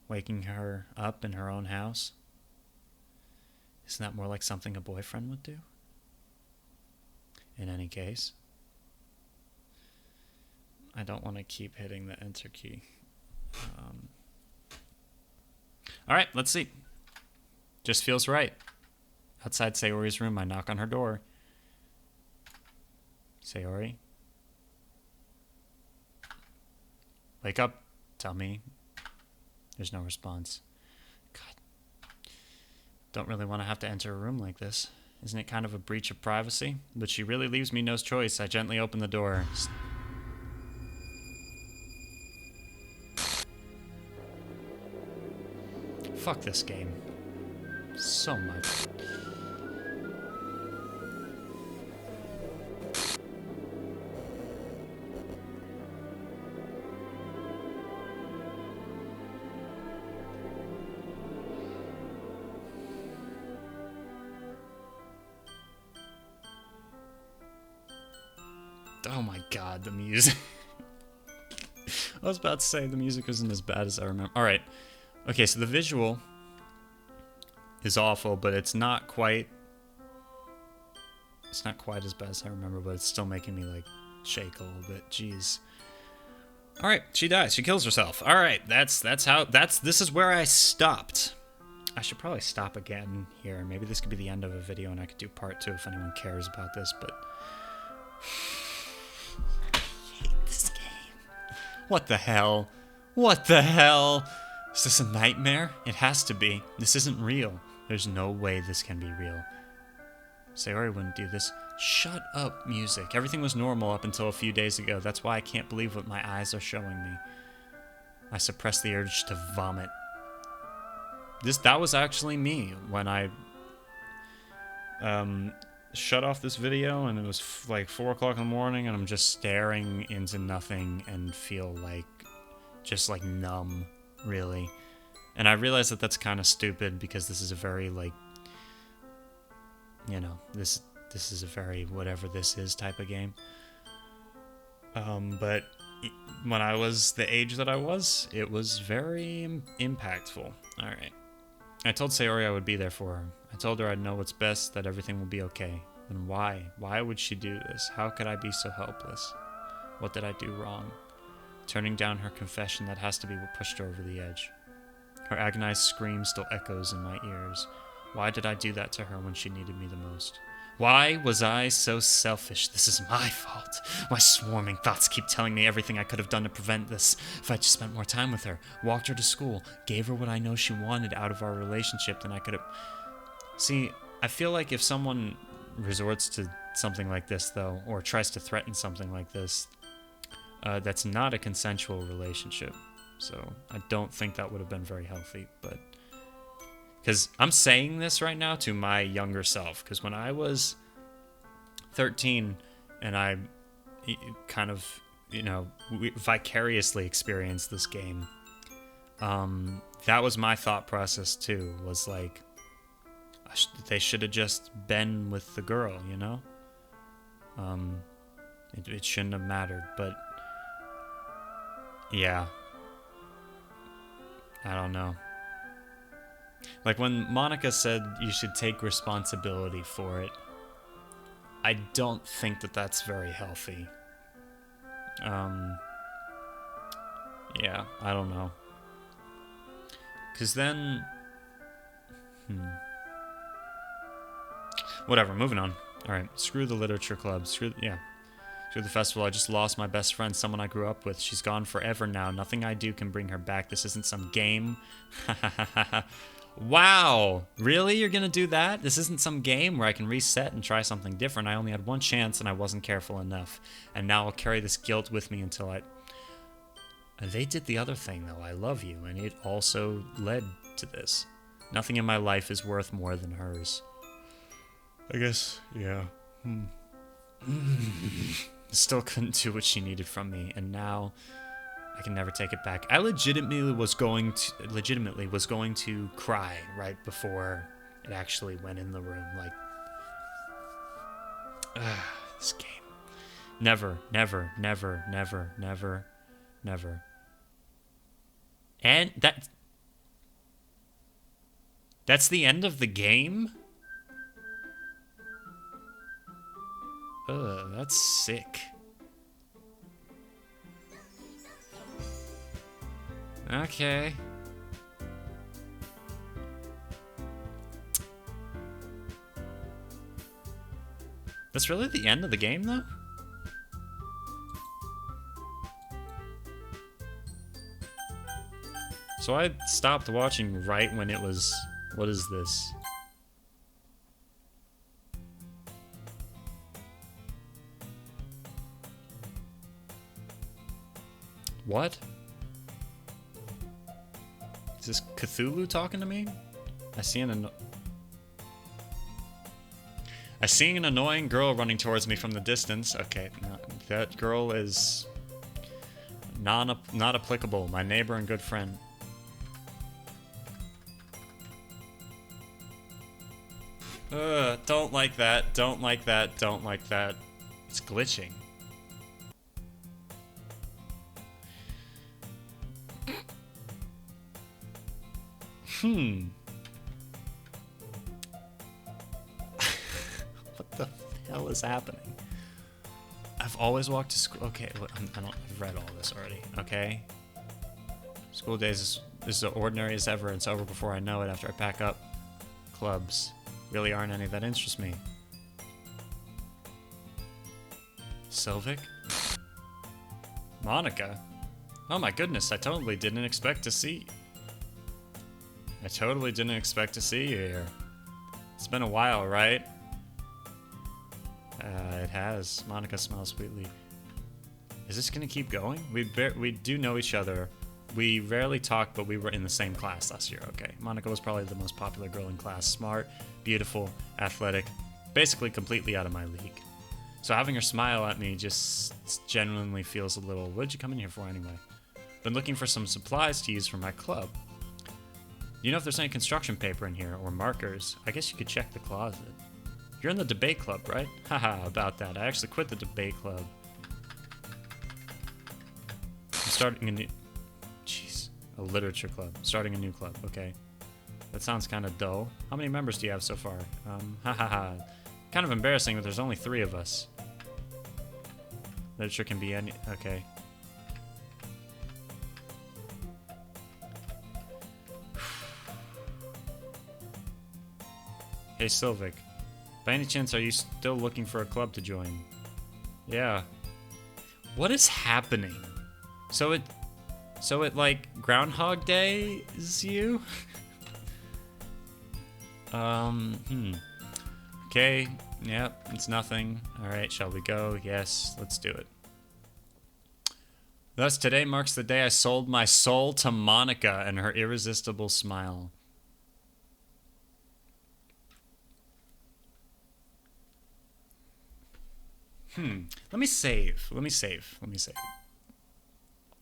Waking her up in her own house. Isn't that more like something a boyfriend would do? In any case, I don't want to keep hitting the enter key. Alright, let's see. Just feels right. Outside Sayori's room, I knock on her door. Sayori? Wake up. Tell me. There's no response. God. Don't really want to have to enter a room like this. Isn't it kind of a breach of privacy? But she really leaves me no choice. I gently open the door. Fuck this game. So much. Oh my god, the music. I was about to say the music isn't as bad as I remember. Alright. Okay, so the visual is awful, but it's not quite as bad as I remember, but it's still making me like shake a little bit. Jeez. Alright, she dies. She kills herself. Alright, this is where I stopped. I should probably stop again here. Maybe this could be the end of a video and I could do part 2 if anyone cares about this, but I hate this game. What the hell? What the hell? Is this a nightmare? It has to be. This isn't real. There's no way this can be real. Sayori wouldn't do this. Shut up, music. Everything was normal up until a few days ago. That's why I can't believe what my eyes are showing me. I suppress the urge to vomit. That was actually me when I shut off this video, and it was like 4 o'clock in the morning, and I'm just staring into nothing and feel like just like numb, really. And I realize that that's kind of stupid because this is a very like, you know, this is a very whatever this is type of game. But when I was the age that I was, it was very impactful. All right. I told Sayori I would be there for her. I told her I'd know what's best, that everything will be okay. Then why? Why would she do this? How could I be so helpless? What did I do wrong? Turning down her confession, that has to be what pushed her over the edge. Her agonized scream still echoes in my ears. Why did I do that to her when she needed me the most? Why was I so selfish? This is my fault. My swarming thoughts keep telling me everything I could have done to prevent this. If I just spent more time with her, walked her to school, gave her what I know she wanted out of our relationship, then I could have... See, I feel like if someone resorts to something like this, though, or tries to threaten something like this, that's not a consensual relationship. So I don't think that would have been very healthy, but... Because I'm saying this right now to my younger self, because when I was 13 and I kind of, you know, vicariously experienced this game, that was my thought process too, was like, they should have just been with the girl, you know? It shouldn't have mattered, but yeah, I don't know. Like when Monica said you should take responsibility for it, I don't think that that's very healthy. Yeah, I don't know. Because then... Whatever, moving on. Alright, screw the literature club. Screw the festival. I just lost my best friend, someone I grew up with. She's gone forever now. Nothing I do can bring her back. This isn't some game. Wow! Really? You're gonna do that? This isn't some game where I can reset and try something different. I only had one chance and I wasn't careful enough. And now I'll carry this guilt with me until I... They did the other thing, though. I love you, and it also led to this. Nothing in my life is worth more than hers. I guess, yeah. Still couldn't do what she needed from me, and now I can never take it back. I legitimately was going to cry right before it actually went in the room. Like, this game. Never, never, never, never, never, never. And that's the end of the game? Ugh, that's sick. Okay. That's really the end of the game, though? So I stopped watching right when it was... What is this? What? Is this Cthulhu talking to me? I see an annoying girl running towards me from the distance. Okay, no, that girl is not applicable. My neighbor and good friend. Don't like that. Don't like that. Don't like that. It's glitching. What the hell is happening? I've always walked to school. Okay, I've read all this already. Okay. School days is as ordinary as ever. It's over before I know it after I pack up. Clubs really aren't any that interest me. Sylvic? Monica? Oh my goodness, I totally didn't expect to see you here. It's been a while, right? It has. Monica smiles sweetly. Is this gonna keep going? We do know each other. We rarely talk, but we were in the same class last year. Okay. Monica was probably the most popular girl in class. Smart, beautiful, athletic, basically completely out of my league. So having her smile at me just genuinely feels a little... What did you come in here for anyway? Been looking for some supplies to use for my club. You know if there's any construction paper in here, or markers? I guess you could check the closet. You're in the debate club, right? Haha, about that. I actually quit the debate club. I'm starting a new... Jeez. A literature club. Starting a new club, okay. That sounds kind of dull. How many members do you have so far? Hahaha. Kind of embarrassing that there's only 3 of us. Literature can be any... Okay. Hey, Sylvic. By any chance, are you still looking for a club to join? Yeah. What is happening? So it like Groundhog Day is you? Okay. Yep, it's nothing. Alright, shall we go? Yes, let's do it. Thus, today marks the day I sold my soul to Monica and her irresistible smile. Let me save.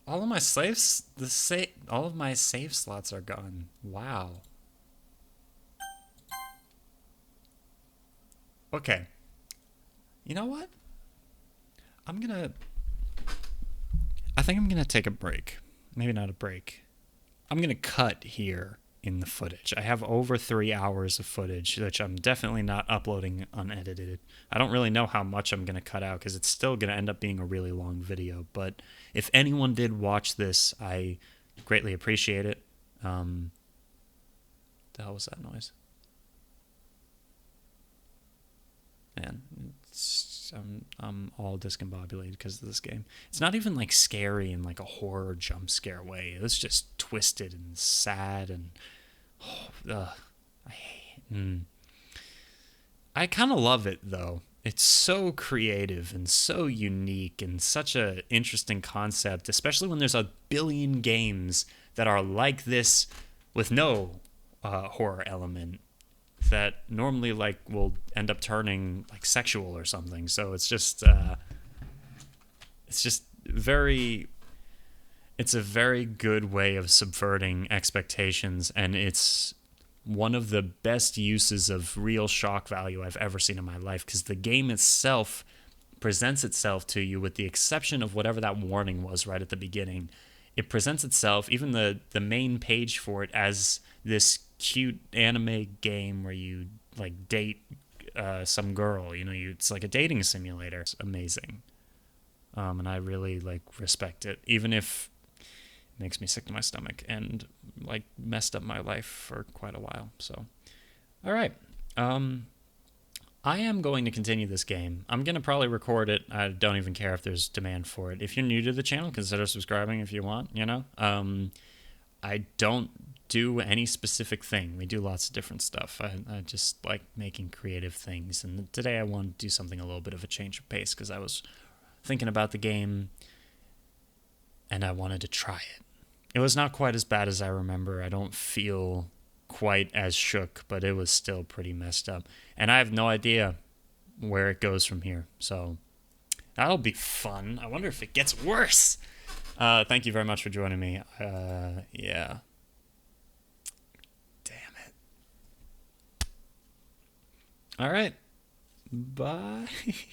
All of my save slots are gone. Wow. Okay. You know what? I'm gonna. I think I'm gonna take a break. Maybe not a break. I'm gonna cut here in the footage. I have over 3 hours of footage, which I'm definitely not uploading unedited. I don't really know how much I'm gonna cut out because it's still gonna end up being a really long video. But if anyone did watch this, I greatly appreciate it. The hell was that noise? Man, I'm all discombobulated because of this game. It's not even like scary in like a horror jump scare way. It was just twisted and sad and I I kind of love it though. It's so creative and so unique and such a interesting concept, especially when there's a billion games that are like this with no horror element that normally like will end up turning like sexual or something. So it's just very it's a very good way of subverting expectations, and it's one of the best uses of real shock value I've ever seen in my life, because the game itself presents itself to you, with the exception of whatever that warning was right at the beginning. It presents itself, even the main page for it, as this cute anime game where you like date some girl. It's like a dating simulator. It's amazing, and I really like respect it, even if it makes me sick to my stomach and like messed up my life for quite a while. So, all right. I am going to continue this game. I'm going to probably record it. I don't even care if there's demand for it. If you're new to the channel, consider subscribing if you want, I don't do any specific thing. We do lots of different stuff. I just like making creative things. And today I wanted to do something a little bit of a change of pace because I was thinking about the game and I wanted to try it. It was not quite as bad as I remember. I don't feel quite as shook, but it was still pretty messed up. And I have no idea where it goes from here. So that'll be fun. I wonder if it gets worse. Thank you very much for joining me. Yeah. Damn it. All right. Bye.